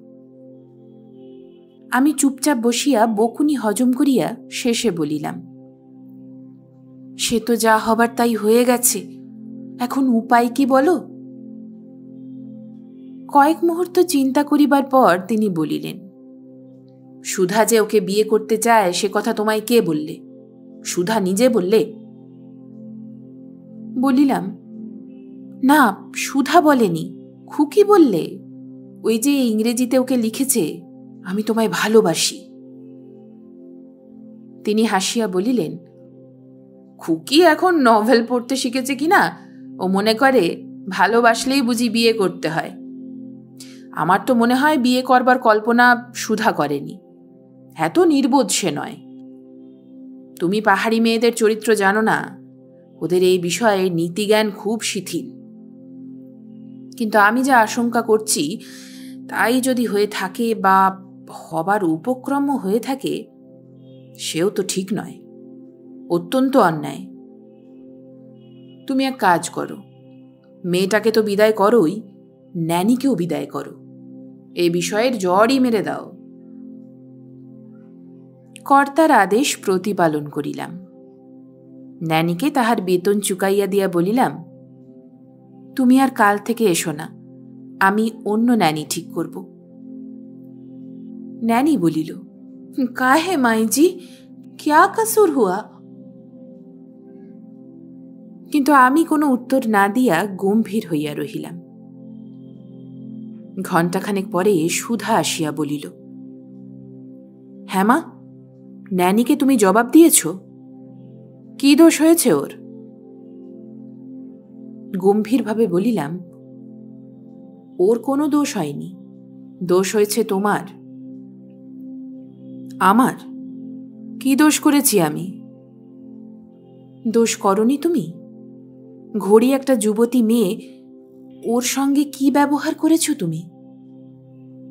আমি চুপচাপ বসিয়া বকুনি হজম করিয়া শেষে বলিলাম, সে তো যা হবার তাই হয়ে গেছে, এখন উপায় কি বলো? কয়েক মুহূর্ত চিন্তা করিবার পর তিনি বলিলেন, সুধা যে ওকে বিয়ে করতে চায় সে কথা তোমায় কে বললে? সুধা নিজে বললে? বলিলাম, না, সুধা বলেনি, খুকি বললে। ওই যে ইংরেজিতে ওকে লিখেছে, আমি তোমায় ভালোবাসি। তিনি হাসিয়া বলিলেন, খুকি এখন নভেল পড়তে শিখেছে কিনা, ও মনে করে ভালোবাসলেই বুঝি বিয়ে করতে হয়। আমার তো মনে হয় বিয়ে করবার কল্পনা সুধা করেনি, এত নির্বোধ সে নয়। তুমি পাহাড়ি মেয়েদের চরিত্র জানো না, ওদের এই বিষয়ে নীতিজ্ঞান খুব শিথিল। কিন্তু আমি যা আশঙ্কা করছি তাই যদি হয়ে থাকে বা হবার উপক্রমও হয়ে থাকে, সেও তো ঠিক নয়, অত্যন্ত অন্যায়। তুমি এক কাজ করো, মেয়েটাকে তো বিদায় করোই, ন্যানিকেও বিদায় করো, এই বিষয়ের জড়ই মেরে দাও। কর্তার আদেশ প্রতিপালন করিলাম। ন্যানিকে তাহার বেতন চুকাইয়া দিয়া বলিলাম, তুমি আর কাল থেকে এসো না, আমি অন্য ন্যানি ঠিক করব। ন্যানি বলিল, কাহে মাইজি, ক্যা কসুর হুয়া? কিন্তু আমি কোনো উত্তর না দিয়া গম্ভীর হইয়া রহিলাম। ঘণ্টাখানেক পরে সুধা আসিয়া বলিল, হ্যাঁ মা, ন্যানিকে তুমি জবাব দিয়েছ? কি দোষ হয়েছে ওর? গম্ভীরভাবে বলিলাম, ওর কোনো দোষ হয়নি, দোষ হয়েছে তোমার। আমার? কি দোষ করেছি আমি? দোষ করনি তুমি? ঘড়ি একটা যুবতী মেয়ে, ওর সঙ্গে কি ব্যবহার করেছ তুমি?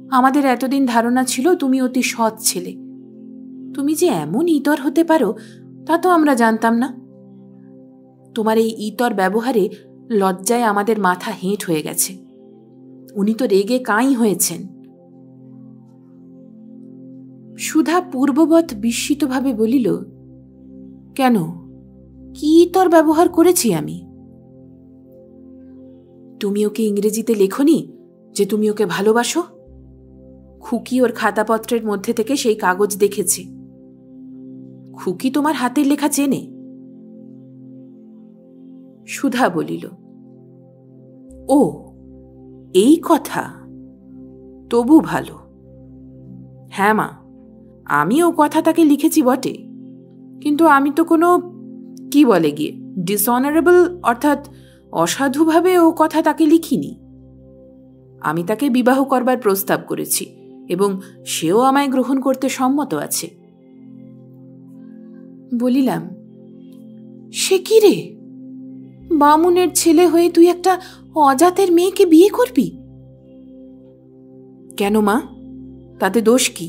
আমাদের এতদিন ধারণা ছিল তুমি অতি সৎ ছেলে, তুমি যে এমন ইতর হতে পারো তা তো আমরা জানতাম না। তোমার এই ইতর ব্যবহারে লজ্জায় আমাদের মাথা হেঁট হয়ে গেছে। উনি তো রেগে কাঁই হয়েছেন। সুধা পূর্ববৎ বিস্মিতভাবে বলিল, কেন, কি ইতর ব্যবহার করেছি আমি? তুমি ওকে ইংরেজিতে লেখনি যে তুমি ওকে ভালোবাসো? খুকি ওর খাতাপত্রের মধ্যে থেকে সেই কাগজ দেখেছে। খুকি তোমার হাতের লেখা চেনে? সুধা বলিল, ও এই কথা, তবু ভালো। হ্যাঁ মা, আমি ও কথা তাকে লিখেছি বটে, কিন্তু আমি তো কোনো, কি বলে গিয়ে, ডিসঅনারেবল অর্থাৎ অসাধুভাবে ও কথা তাকে লিখিনি। আমি তাকে বিবাহ করবার প্রস্তাব করেছি এবং সেও আমায় গ্রহণ করতে সম্মত আছে। বলিলাম, সে কি রে, বামুনের ছেলে হয়ে তুই একটা অজাতের মেয়েকে বিয়ে করবি? কেন মা, তাতে দোষ কি?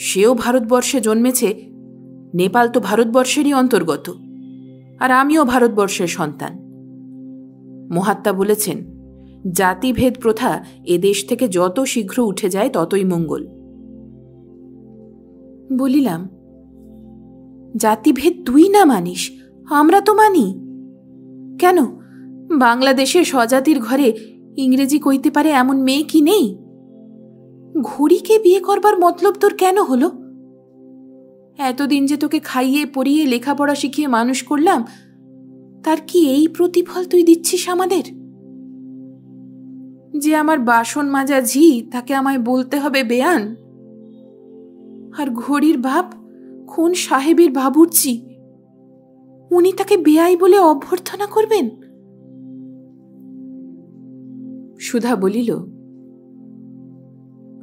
সেও ভারতবর্ষে জন্মেছে, নেপাল তো ভারতবর্ষেরই অন্তর্গত, আর আমিও ভারতবর্ষের সন্তান। মহাত্মা বলেছেন, জাতিভেদ প্রথা এ দেশ থেকে যত শীঘ্র উঠে যায় ততই মঙ্গল। বলিলাম, জাতিভেদ তুই না মানিস, আমরা তো মানি। কেন, বাংলাদেশের স্বজাতির ঘরে ইংরেজি কইতে পারে এমন মেয়ে কি নেই? ঘড়িকে বিয়ে করবার মতলব তোর কেন হলো? এতদিন যে তোকে খাইয়ে পড়িয়ে লেখাপড়া শিখিয়ে মানুষ করলাম, তার কি এই প্রতিফল তুই দিচ্ছিস আমাদের? যে আমার বাসন মাজা ঝি, তাকে আমায় বলতে হবে বেয়ান? আর ঘড়ির বাপ কোন সাহেবের বাবুর্চি, উনি তাকে বেয়াই বলে অভ্যর্থনা করবেন? সুধা বলিল,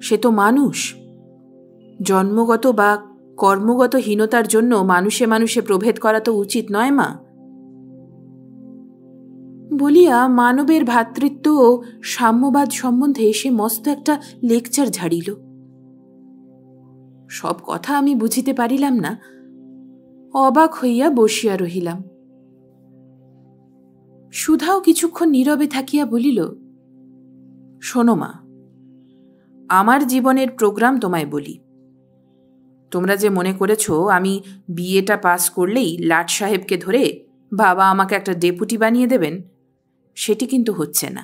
সে তো মানুষ। জন্মগত বা কর্মগত হীনতার জন্য মানুষে মানুষে প্রভেদ করা তো উচিত নয় মা। বলিয়া মানবের ভ্রাতৃত্ব ও সাম্যবাদ সম্বন্ধে সে মস্ত একটা লেকচার ঝাড়িল। সব কথা আমি বুঝিতে পারিলাম না, অবাক হইয়া বসিয়া রহিলাম। সুধাও কিছুক্ষণ নীরবে থাকিয়া বলিল, শোনো মা, আমার জীবনের প্রোগ্রাম তোমায় বলি। তোমরা যে মনে করেছ আমি বিয়েটা পাস করলেই লাট সাহেবকে ধরে বাবা আমাকে একটা ডেপুটি বানিয়ে দেবেন, সেটি কিন্তু হচ্ছে না।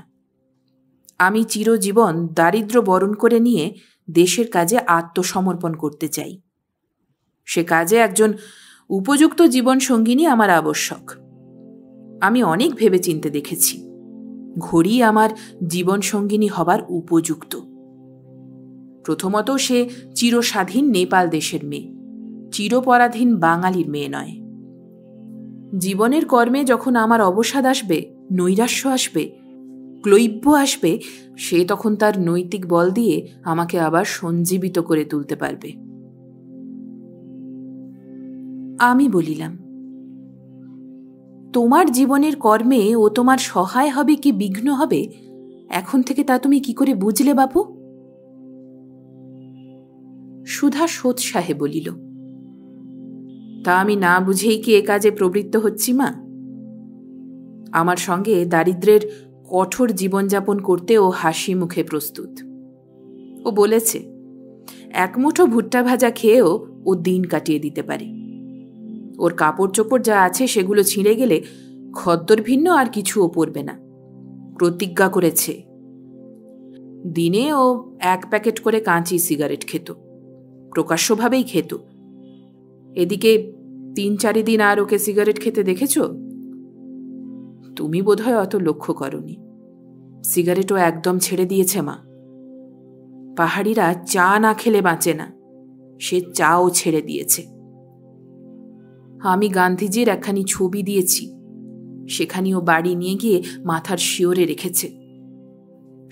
আমি চিরজীবন দারিদ্র্য বরণ করে নিয়ে দেশের কাজে আত্মসমর্পণ করতে চাই। সে কাজে একজন উপযুক্ত জীবন সঙ্গিনী আমার আবশ্যক। আমি অনেক ভেবে চিনতে দেখেছি, ঘড়ি আমার জীবন সঙ্গিনী হবার উপযুক্ত। প্রথমত, সে চিরস্বাধীন নেপাল দেশের মেয়ে, চিরপরাধীন বাঙালির মেয়ে নয়। জীবনের কর্মে যখন আমার অবসাদ আসবে, নৈরাশ্য আসবে, ক্লৈব্য আসবে, সে তখন তার নৈতিক বল দিয়ে আমাকে আবার সঞ্জীবিত করে তুলতে পারবে। আমি বলিলাম, তোমার জীবনের কর্মে ও তোমার সহায় হবে কি বিঘ্ন হবে, এখন থেকে তা তুমি কি করে বুঝলে বাপু? সুধা সোৎসাহে বলিল, তা আমি না বুঝেই কি এ কাজে প্রবৃত্ত হচ্ছি মা? আমার সঙ্গে দারিদ্র্যের কঠোর জীবনযাপন করতে ও হাসি মুখে প্রস্তুত। ও বলেছে, এক মুঠো ভুট্টা ভাজা খেয়েও ও দিন কাটিয়ে দিতে পারে। ওর কাপড় চোপড় যা আছে সেগুলো ছিঁড়ে গেলে খদ্দর ভিন্ন আর কিছুও পরবে না। প্রতিজ্ঞা করেছে। দিনে ও 1 প্যাকেট করে কাঁচি সিগারেট খেত, প্রকাশ্যভাবেই খেত। এদিকে 3-4 দিন আর ওকে সিগারেট খেতে দেখেছ? তুমি বোধহয় অত লক্ষ্য করনি। সিগারেটও একদম ছেড়ে দিয়েছে মা। পাহাড়িরা চা না খেলে বাঁচে না, সে চাও ছেড়ে দিয়েছে। আমি গান্ধীজির একখানি ছবি দিয়েছি, সেখানেও বাড়ি নিয়ে গিয়ে মাথার শিওরে রেখেছে।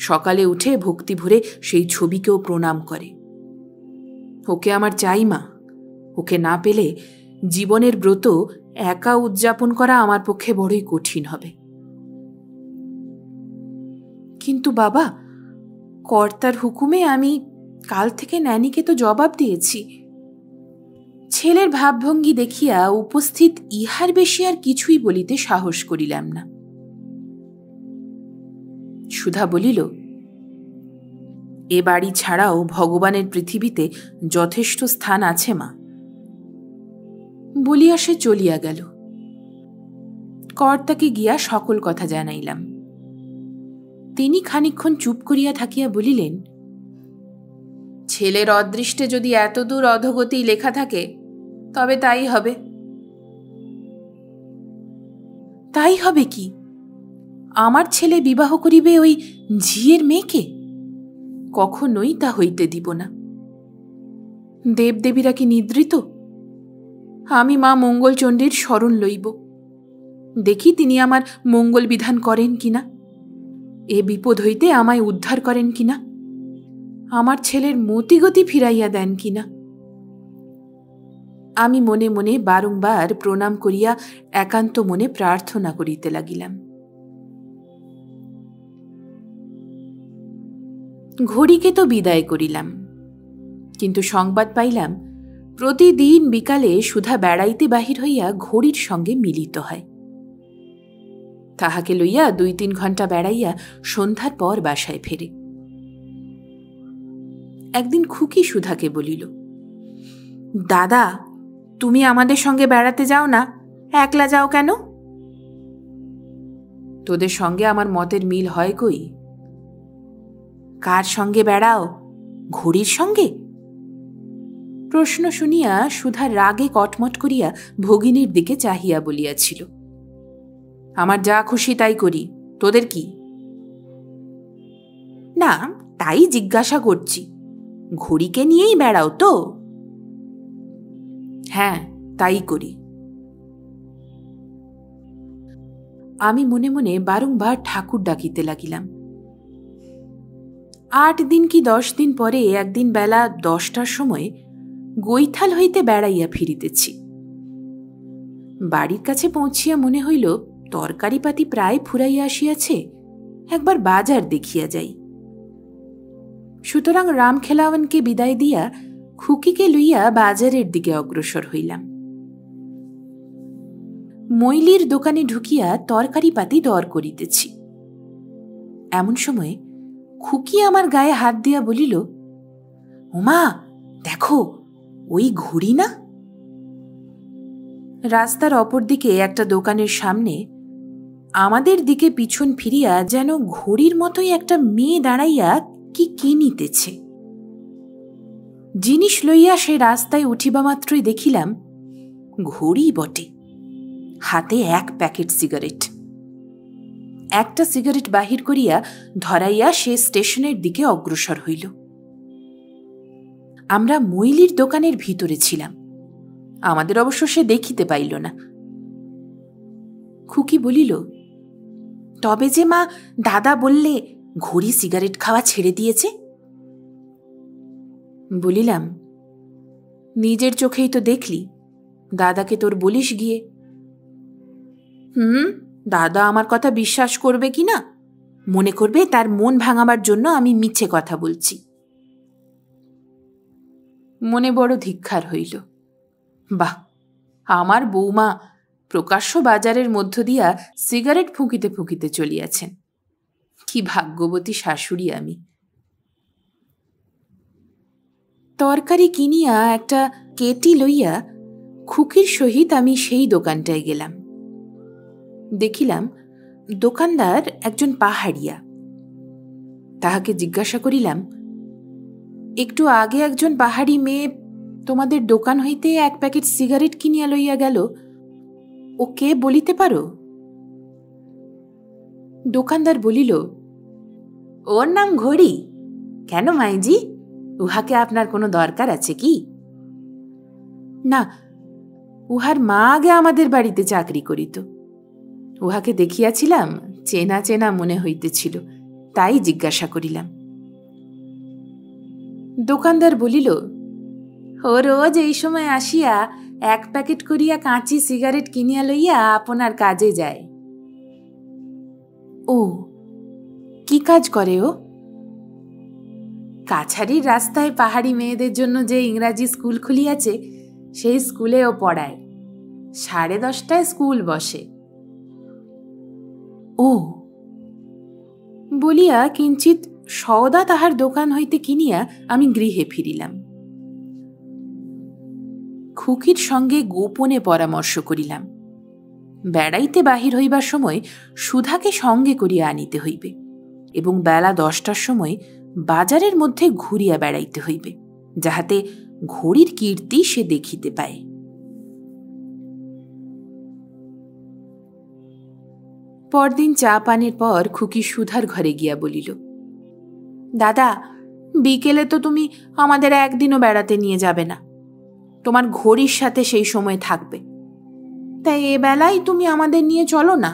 সকালে উঠে ভক্তি ভরে সেই ছবিকেও প্রণাম করে। ওকে আমার চাই মা। ওকে না পেলে জীবনের ব্রত একা উদযাপন করা আমার পক্ষে বড়ই কঠিন হবে। কিন্তু বাবা, কর্তার হুকুমে আমি কাল থেকে ন্যানিকে তো জবাব দিয়েছি। ছেলের ভাবভঙ্গি দেখিয়া উপস্থিত ইহার বেশি আর কিছুই বলিতে সাহস করিলাম না। সুধা বলিল, এ বাড়ি ছাড়াও ভগবানের পৃথিবীতে যথেষ্ট স্থান আছে মা। বলিয়া সে চলিয়া গেল। কর্তাকে গিয়া সকল কথা জানাইলাম। তিনি খানিকক্ষণ চুপ করিয়া থাকিয়া বলিলেন, ছেলের অদৃষ্টে যদি এতদূর অধোগতি লেখা থাকে, তবে তাই হবে। তাই হবে কি? আমার ছেলে বিবাহ করিবে ওই ঝিয়ের মেয়েকে? কখনোই তা হইতে দিব না। দেবদেবীরা কি নিদ্রিত? আমি মা মঙ্গলচণ্ডীর শরণ লইব, দেখি তিনি আমার মঙ্গল বিধান করেন কিনা, এ বিপদ হইতে আমায় উদ্ধার করেন কিনা, আমার ছেলের মতিগতি ফিরাইয়া দেন কিনা। আমি মনে মনে বারংবার প্রণাম করিয়া একান্ত মনে প্রার্থনা করিতে লাগিলাম। ঘড়িকে তো বিদায় করিলাম, কিন্তু সংবাদ পাইলাম প্রতিদিন বিকালে সুধা বেড়াইতে বাহির হইয়া ঘড়ির সঙ্গে মিলিত হয়। তাহাকে লইয়া 2-3 ঘণ্টা বেড়াইয়া সন্ধ্যার পর বাসায় ফেরে। একদিন খুকি সুধাকে বলিল, দাদা, তুমি আমাদের সঙ্গে বেড়াতে যাও না, একলা যাও কেন? তোদের সঙ্গে আমার মতের মিল হয় কই? কার সঙ্গে বেড়াও? ঘড়ির সঙ্গে? প্রশ্ন শুনিয়া সুধা রাগে কটমট করিয়া ভগিনীর দিকে চাহিয়া বলিয়াছিল, আমার যা খুশি তাই করি, তোদের কি? না, তাই জিজ্ঞাসা করছি, ঘড়িকে নিয়েই বেড়াও তো? হ্যাঁ, তাই করি। আমি মনে মনে বারংবার ঠাকুর ডাকিতে লাগিলাম। 8 দিন কি 10 দিন পরে একদিন বেলা 10টার সময় গৈথাল হইতে বেড়াইয়া ফিরিতেছি। বাড়ির কাছে পৌঁছিয়া মনে হইল তরকারিপাতি প্রায় ফুরাইয়া আসিয়াছে, একবার বাজার দেখিয়া যাই। সুতরাং রামখেলাওয়ানকে বিদায় দিয়া খুকিকে লইয়া বাজারের দিকে অগ্রসর হইলাম। মইলির দোকানে ঢুকিয়া তরকারিপাতি দর করিতেছি। এমন সময় খুকি আমার গায়ে হাত দিয়া বলিল, ওমা দেখো, ওই ঘড়ি না? রাস্তার অপর দিকে একটা দোকানের সামনে আমাদের দিকে পিছন ফিরিয়া যেন ঘড়ির মতোই একটা মেয়ে দাঁড়াইয়া কি কিনিতেছে। জিনিস লইয়া সে রাস্তায় উঠিবা মাত্রই দেখিলাম ঘড়ি বটে, হাতে 1 প্যাকেট সিগারেট। একটা সিগারেট বাহির করিয়া ধরাইয়া সে স্টেশনের দিকে অগ্রসর হইল। আমরা মইলির দোকানের ভিতরে ছিলাম, আমাদের অবশ্য সে দেখিতে পাইল না। খুকি বলিল, তবে যে মা, দাদা বললে ঘড়ি সিগারেট খাওয়া ছেড়ে দিয়েছে। বলিলাম, নিজের চোখেই তো দেখলি, দাদাকে তোর বলিস গিয়ে। দাদা আমার কথা বিশ্বাস করবে কি না? মনে করবে তার মন ভাঙাবার জন্য আমি মিছে কথা বলছি। মনে বড় ধিক্কার হইল। বাহ, আমার বৌমা প্রকাশ্য বাজারের মধ্য দিয়া সিগারেট ফুঁকিতে ফুঁকিতে চলিয়াছেন। কি ভাগ্যবতী শাশুড়ি আমি। তরকারি কিনিয়া একটা কেটি লইয়া খুকির সহিত আমি সেই দোকানটায় গেলাম। দেখিলাম দোকানদার একজন পাহাড়িয়া। তাহাকে জিজ্ঞাসা করিলাম, একটু আগে একজন পাহাড়ি মেয়ে তোমাদের দোকান হইতে 1 প্যাকেট সিগারেট কিনিয়া লইয়া গেল, ও কে বলিতে পারো? দোকানদার বলিল, ওর নাম ঘড়ি। কেন মাইজি, উহাকে আপনার কোনো দরকার আছে কি? না, উহার মা আগে আমাদের বাড়িতে চাকরি করিত। উহাকে দেখিয়াছিলাম, চেনা চেনা মনে হইতেছিল, তাই জিজ্ঞাসা করিলাম। দোকানদার বলিল, ও রোজ এই সময় আসিয়া 1 প্যাকেট করিয়া কাঁচি সিগারেট কিনিয়া লইয়া আপনার কাজে যায়। ও, কি কাজ করে ও? কাছারির রাস্তায় পাহাড়ি মেয়েদের জন্য যে ইংরাজি স্কুল খুলিয়াছে, সেই স্কুলে ও পড়ায়। 10:30টায় স্কুল বসে। ও, বলিয়া কিঞ্চিত সওদা তাহার দোকান হইতে কিনিয়া আমি গৃহে ফিরিলাম। খুকির সঙ্গে গোপনে পরামর্শ করিলাম। বেড়াইতে বাহির হইবার সময় সুধাকে সঙ্গে করিয়া আনিতে হইবে এবং বেলা 10টার সময় বাজারের মধ্যে ঘুরিয়া বেড়াইতে হইবে, যাহাতে ঘড়ির কীর্তি সে দেখিতে পায়। পরদিন চা পানের পর খুকি সুধার ঘরে গিয়া বলিল, দাদা, বিকেলে তো তুমি আমাদের একদিনও বেড়াতে নিয়ে যাবে না, তোমার ঘড়ির সাথে সেই সময় থাকবে, তাই এ বেলায় তুমি আমাদের নিয়ে চলো না।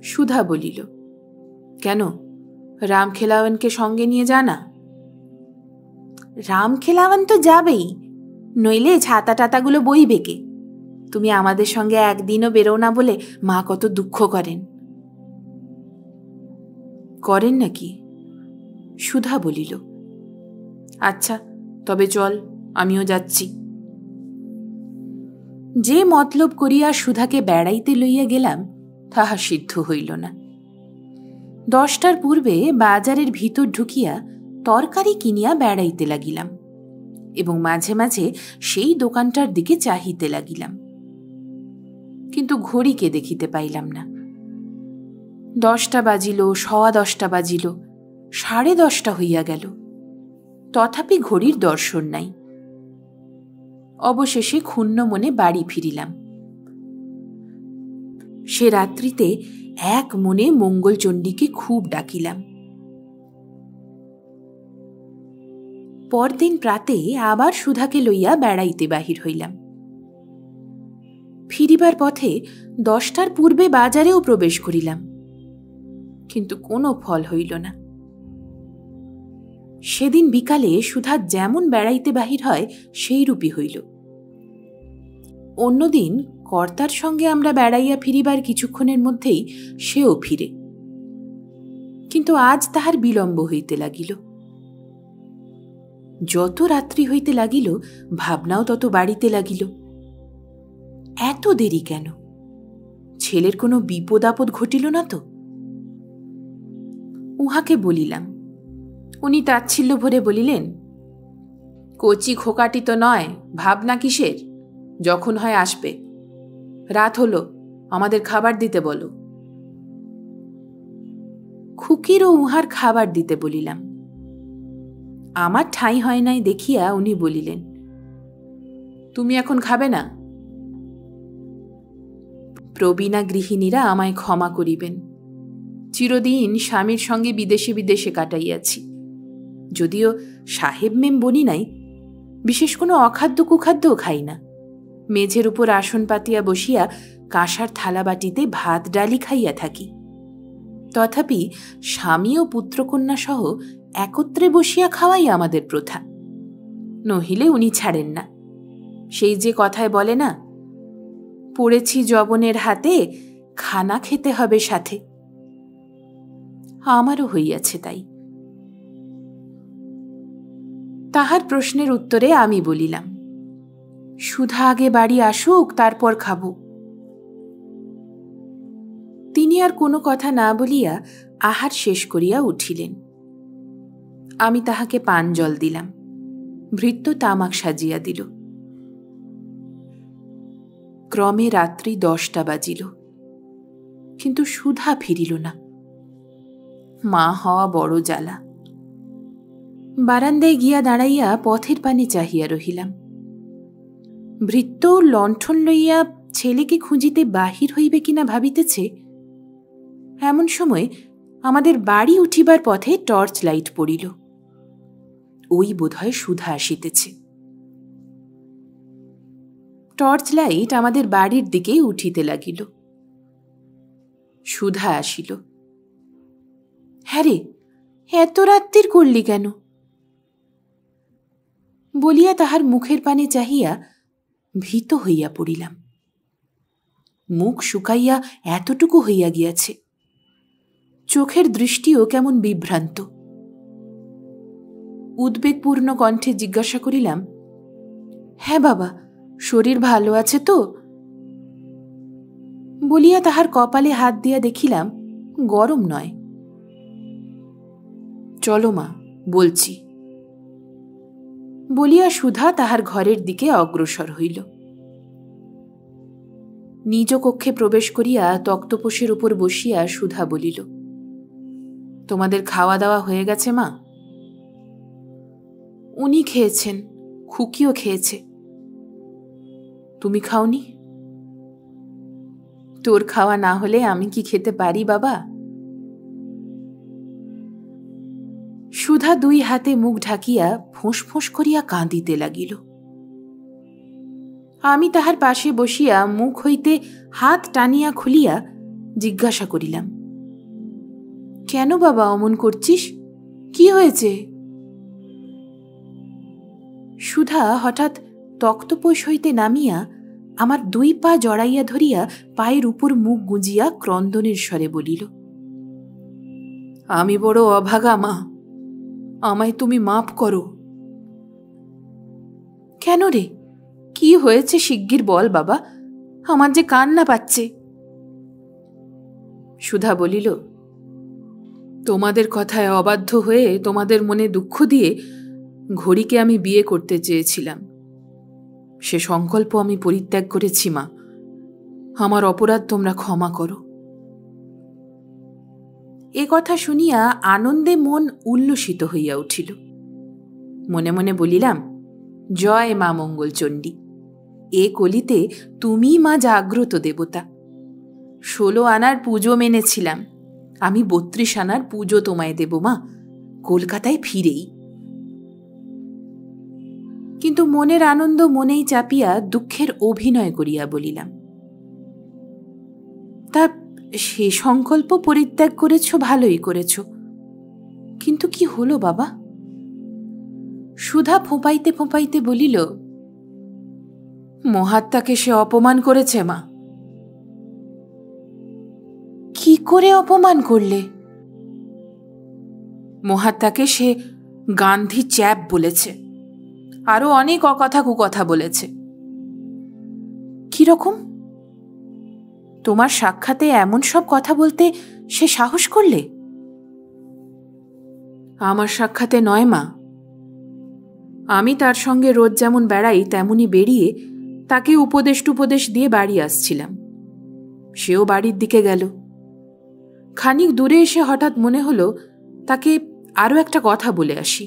সুধা বলিল, কেন, রামখেলাওয়ানকে সঙ্গে নিয়ে যা না। রামখেলাওয়ান তো যাবেই, নইলে ছাতা টাতাগুলো বইবে কে? তুমি আমাদের সঙ্গে একদিনও বেরো না বলে মা কত দুঃখ করেন। করেন নাকি? সুধা বলিল, আচ্ছা তবে চল, আমিও যাচ্ছি। যে মতলব করিয়া সুধাকে বেড়াইতে লইয়া গেলাম তাহা সিদ্ধ হইল না। 10টার পূর্বে বাজারের ভিতর ঢুকিয়া তরকারি কিনিয়া বেড়াইতে লাগিলাম এবং মাঝে মাঝে সেই দোকানটার দিকে চাহিতে লাগিলাম। কিন্তু ঘড়িকে দেখিতে পাইলাম না। 10টা বাজিল, 10:15 বাজিল, 10:30 হইয়া গেল, তথাপি ঘড়ির দর্শন নাই। অবশেষে ক্ষুণ্ণ মনে বাড়ি ফিরিলাম। সে রাত্রিতে এক মনে মঙ্গলচণ্ডীকে খুব ডাকিলাম। পরদিন প্রাতে আবার সুধাকে লইয়া বেড়াইতে বাহির হইলাম। ফিরিবার পথে 10টার পূর্বে বাজারেও প্রবেশ করিলাম, কিন্তু কোনো ফল হইল না। সেদিন বিকালে সুধা যেমন বেড়াইতে বাহির হয় সেই রূপই হইল। অন্যদিন কর্তার সঙ্গে আমরা বেড়াইয়া ফিরিবার কিছুক্ষণের মধ্যেই সেও ফিরে, কিন্তু আজ তাহার বিলম্ব হইতে লাগিল। যত রাত্রি হইতে লাগিল ভাবনাও তত বাড়িতে লাগিল। এত দেরি কেন? ছেলের কোনো বিপদ আপদ ঘটিল না তো? উহাকে বলিলাম। উনি তাচ্ছিল্য ভরে বলিলেন, কচি খোকাটি তো নয়, ভাবনা কিসের? যখন হয় আসবে। রাত হলো, আমাদের খাবার দিতে বলো। খুকিরও উহার খাবার দিতে বলিলাম। আমার ঠাঁই হয় নাই দেখিয়া উনি বলিলেন, তুমি এখন খাবে না? প্রবীণা গৃহিণীরা আমায় ক্ষমা করিবেন। চিরদিন স্বামীর সঙ্গে বিদেশে বিদেশে কাটাইয়াছি। যদিও সাহেব মেম বনি নাই, বিশেষ কোনো অখাদ্য কুখাদ্যও খাই না। মেঝের উপর আসন পাতিয়া বসিয়া কাঁসার থালাবাটিতে ভাত ডালি খাইয়া থাকি। তথাপি স্বামী ও পুত্রকন্যা সহ একত্রে বসিয়া খাওয়াই আমাদের প্রথা। নহিলে উনি ছাড়েন না। সেই যে কথায় বলে না, পড়েছি যবনের হাতে, খানা খেতে হবে সাথে। আমারও হইয়াছে তাই। তাহার প্রশ্নের উত্তরে আমি বলিলাম, সুধা আগে বাড়ি আসুক, তারপর খাব। তিনি আর কোনো কথা না বলিয়া আহার শেষ করিয়া উঠিলেন। আমি তাহাকে পান জল দিলাম। ভৃত্য তামাক সাজিয়া দিল। ক্রমে রাত্রি 10টা বাজিল, কিন্তু সুধা ফিরিল না। মা হওয়া বড় জ্বালা। বারান্দায় গিয়া দাঁড়াইয়া পথের পানে চাহিয়া রহিলাম। ভৃত্য লণ্ঠন লইয়া ছেলেকে খুঁজিতে বাহির হইবে কিনা ভাবিতেছে। এমন সময় আমাদের বাড়ি উঠিবার পথে টর্চ লাইট পড়িল। ওই বোধহয় সুধা আসিতেছে। টর্চ লাইট আমাদের বাড়ির দিকেই উঠিতে লাগিল। সুধা আসিল। হ্যাঁ রে, এত রাত্রির করলি কেন বলিয়া তাহার মুখের পানে চাহিয়া ভীত হইয়া পড়িলাম। মুখ শুকাইয়া এতটুকু হইয়া গিয়াছে, চোখের দৃষ্টিও কেমন বিভ্রান্ত। উদ্বেগপূর্ণ কণ্ঠে জিজ্ঞাসা করিলাম, হ্যাঁ বাবা, শরীর ভালো আছে তো? বলিয়া তাহার কপালে হাত দিয়া দেখিলাম গরম নয়। চলো মা, বলছি বলিয়া সুধা তাহার ঘরের দিকে অগ্রসর হইল। নিজ কক্ষে প্রবেশ করিয়া তক্তপোষের উপর বসিয়া সুধা বলিল, তোমাদের খাওয়া দাওয়া হয়ে গেছে মা? উনি খেয়েছেন, খুকিও খেয়েছে। তুমি খাওনি? তোর খাওয়া না হলে আমি কি খেতে পারি বাবা? সুধা 2 হাতে মুখ ঢাকিয়া ফোঁস করিয়া কাঁদিতে লাগিল। আমি তাহার পাশে বসিয়া মুখ হইতে হাত টানিয়া খুলিয়া জিজ্ঞাসা করিলাম, কেন বাবা অমন করছিস? কি হয়েছে? সুধা হঠাৎ তক্তপোষ হইতে নামিয়া আমার 2 পা জড়াইয়া ধরিয়া পায়ের উপর মুখ গুঁজিয়া ক্রন্দনের স্বরে বলিল, আমি বড় অভাগা মা, আমায় তুমি মাপ করো। কেন রে, কি হয়েছে শিগগির বল বাবা, আমার যে কান্না পাচ্ছে। সুধা বলিল, তোমাদের কথায় অবাধ্য হয়ে, তোমাদের মনে দুঃখ দিয়ে ঘড়িকে আমি বিয়ে করতে চেয়েছিলাম। সে সংকল্প আমি পরিত্যাগ করেছি মা। আমার অপরাধ তোমরা ক্ষমা করো। এ কথা শুনিয়া আনন্দে মন উল্লসিত হইয়া উঠিল। মনে মনে বলিলাম, জয় মা মঙ্গলচণ্ডী, এ কলিতে তুমি মা জাগ্রত দেবতা। 16 আনার পুজো মেনেছিলাম, আমি 32 আনার পুজো তোমায় দেব মা, কলকাতায় ফিরেই। কিন্তু মনের আনন্দ মনেই চাপিয়া দুঃখের অভিনয় করিয়া বলিলাম, তা সে সংকল্প পরিত্যাগ করেছ, ভালোই করেছ, কিন্তু কি হলো বাবা? সুধা ফোঁপাইতে ফোঁপাইতে বলিল, মহাত্মাকে সে অপমান করেছে মা। কি করে অপমান করলে? মহাত্মাকে সে গান্ধী চ্যাপ বলেছে, আরো অনেক অকথা কুকথা বলেছে। কিরকম? তোমার সাক্ষাতে এমন সব কথা বলতে সে সাহস করলে? আমার সাক্ষাতে নয় মা, আমি তার সঙ্গে রোজ যেমন বেড়াই তেমনি বেরিয়ে তাকে উপদেশ দিয়ে বাড়ি আসছিলাম। সেও বাড়ির দিকে গেল। খানিক দূরে এসে হঠাৎ মনে হলো তাকে আরো একটা কথা বলে আসি।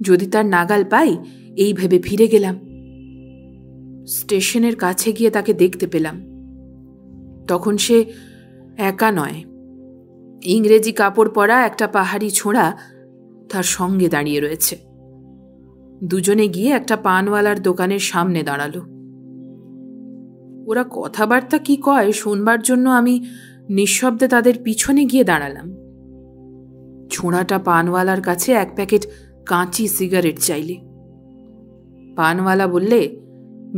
যদি তার নাগাল পাই এই ভেবে ফিরে গেলাম। স্টেশনের কাছে গিয়ে তাকে দেখতে পেলাম। তখন সে একা নয়, ইংরেজি কাপড় পরা একটা পাহাড়ি ছোঁড়া তার সঙ্গে দাঁড়িয়ে রয়েছে। দুজনে গিয়ে একটা পানওয়ালার দোকানের সামনে দাঁড়ালো। ওরা কথাবার্তা কি কয় শুনবার জন্য আমি নিঃশব্দে তাদের পিছনে গিয়ে দাঁড়ালাম। ছোঁড়াটা পানওয়ালার কাছে এক প্যাকেট কাঁচি সিগারেট চাইলে। পানওয়ালা বললে,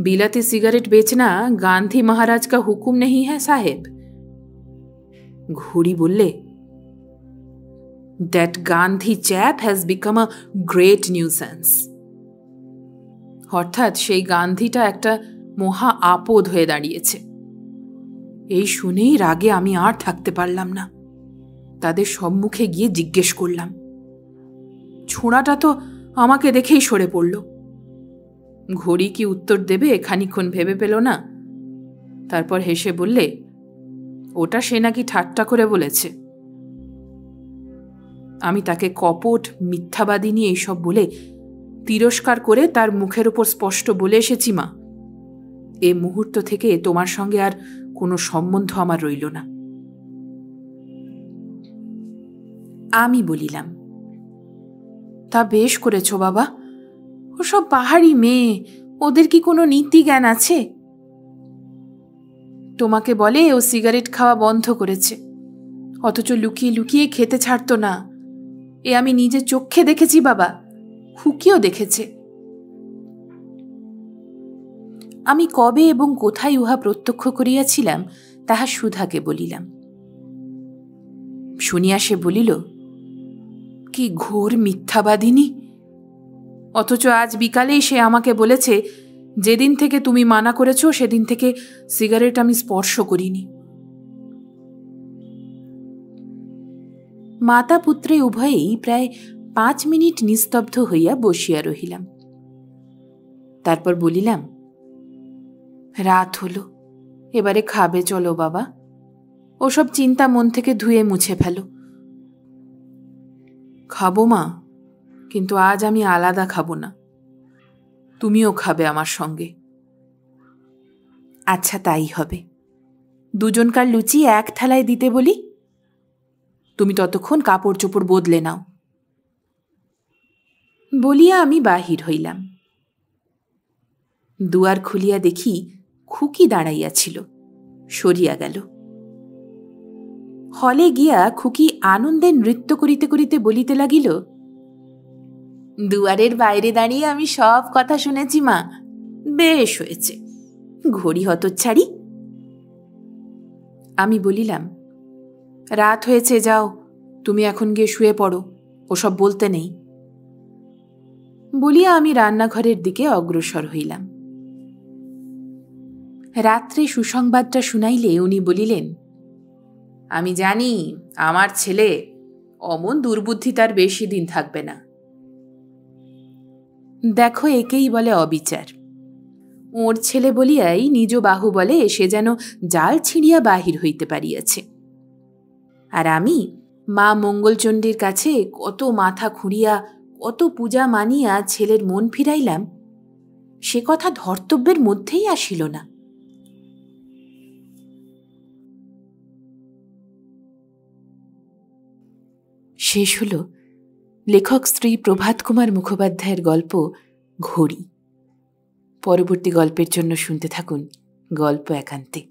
বিলাতি सिगरेट बेचना गांधी महाराज का हुक्म नहीं है साहेब। घोड़ी बोले, that Gandhi chap has become a great nuisance। অর্থাৎ সেই গান্ধীটা একটা মহা আপদ হয়ে দাঁড়িয়েছে। এই শুনেই রাগে আমি আর থাকতে পারলাম না। তাদের সম্মুখে গিয়ে জিজ্ঞেস করলাম। ছোঁড়াটা তো আমাকে দেখেই সরে পড়ল। ঘড়ি কি উত্তর দেবে খানিকক্ষণ ভেবে পেল না। তারপর হেসে বললে, ওটা সে নাকি ঠাট্টা করে বলেছে। আমি তাকে কপট মিথ্যাবাদিনী এইসব বলে তিরস্কার করে তার মুখের ওপর স্পষ্ট বলে এসেছি, মা, এ মুহূর্ত থেকে তোমার সঙ্গে আর কোনো সম্বন্ধ আমার রইল না। আমি বলিলাম, তা বেশ করেছ বাবা, ওসব পাহাড়ি মেয়ে, ওদের কি কোনো নীতি জ্ঞান আছে? তোমাকে বলে ও সিগারেট খাওয়া বন্ধ করেছে, অথচ লুকিয়ে লুকিয়ে খেতে ছাড়ত না। এ আমি নিজে চোখে দেখেছি বাবা, খুকিও দেখেছে। আমি কবে এবং কোথায় উহা প্রত্যক্ষ করিয়াছিলাম তাহা সুধাকে বলিলাম। শুনিয়া সে বলিল, কি ঘোর মিথ্যাবাদিনী! অথচ আজ বিকালেই সে আমাকে বলেছে, যেদিন থেকে তুমি মানা করেছ সেদিন থেকে সিগারেট আমি স্পর্শ করিনি। মাতা পুত্রে উভয়েই প্রায় 5 মিনিট নিস্তব্ধ হইয়া বসিয়া রহিলাম। তারপর বলিলাম, রাত হলো, এবারে খাবে চলো বাবা, ওসব চিন্তা মন থেকে ধুয়ে মুছে ফেলো। খাবো মা, কিন্তু আজ আমি আলাদা খাবো না, তুমিও খাবে আমার সঙ্গে। আচ্ছা তাই হবে, দুজনকার লুচি এক থালায় দিতে বলি, তুমি ততক্ষণ কাপড় চোপড় বদলে নাও। বলিয়া আমি বাহির হইলাম। দুয়ার খুলিয়া দেখি খুকি দাঁড়াইয়াছিল, সরিয়া গেল। হলে গিয়া খুকি আনন্দে নৃত্য করিতে করিতে বলিতে লাগিল, দুয়ারের বাইরে দাঁড়িয়ে আমি সব কথা শুনেছি মা, বেশ হয়েছে, ঘড়ি হতচ্ছাড়ি। আমি বলিলাম, রাত হয়েছে, যাও, তুমি এখন গিয়ে শুয়ে পড়ো, ওসব বলতে নেই। বলিয়া আমি রান্নাঘরের দিকে অগ্রসর হইলাম। রাত্রে সুসংবাদটা শুনাইলে উনি বলিলেন, আমি জানি আমার ছেলে অমন দুর্বুদ্ধি তার বেশি দিন থাকবে না। দেখো, একেই বলে অবিচার। ওর ছেলে বলিয়াই নিজ বাহু বলে সে যেন জাল ছিঁড়িয়া বাহির হইতে পারিয়াছে। আর আমি মা মঙ্গলচণ্ডীর কাছে কত মাথা খুঁড়িয়া কত পূজা মানিয়া ছেলের মন ফিরাইলাম, সে কথা ধর্তব্যের মধ্যেই আসিল না। শেষ হল লেখক শ্রী প্রভাত কুমার মুখোপাধ্যায়ের গল্প ঘড়ি। পরবর্তী গল্পের জন্য শুনতে থাকুন গল্প একান্তে।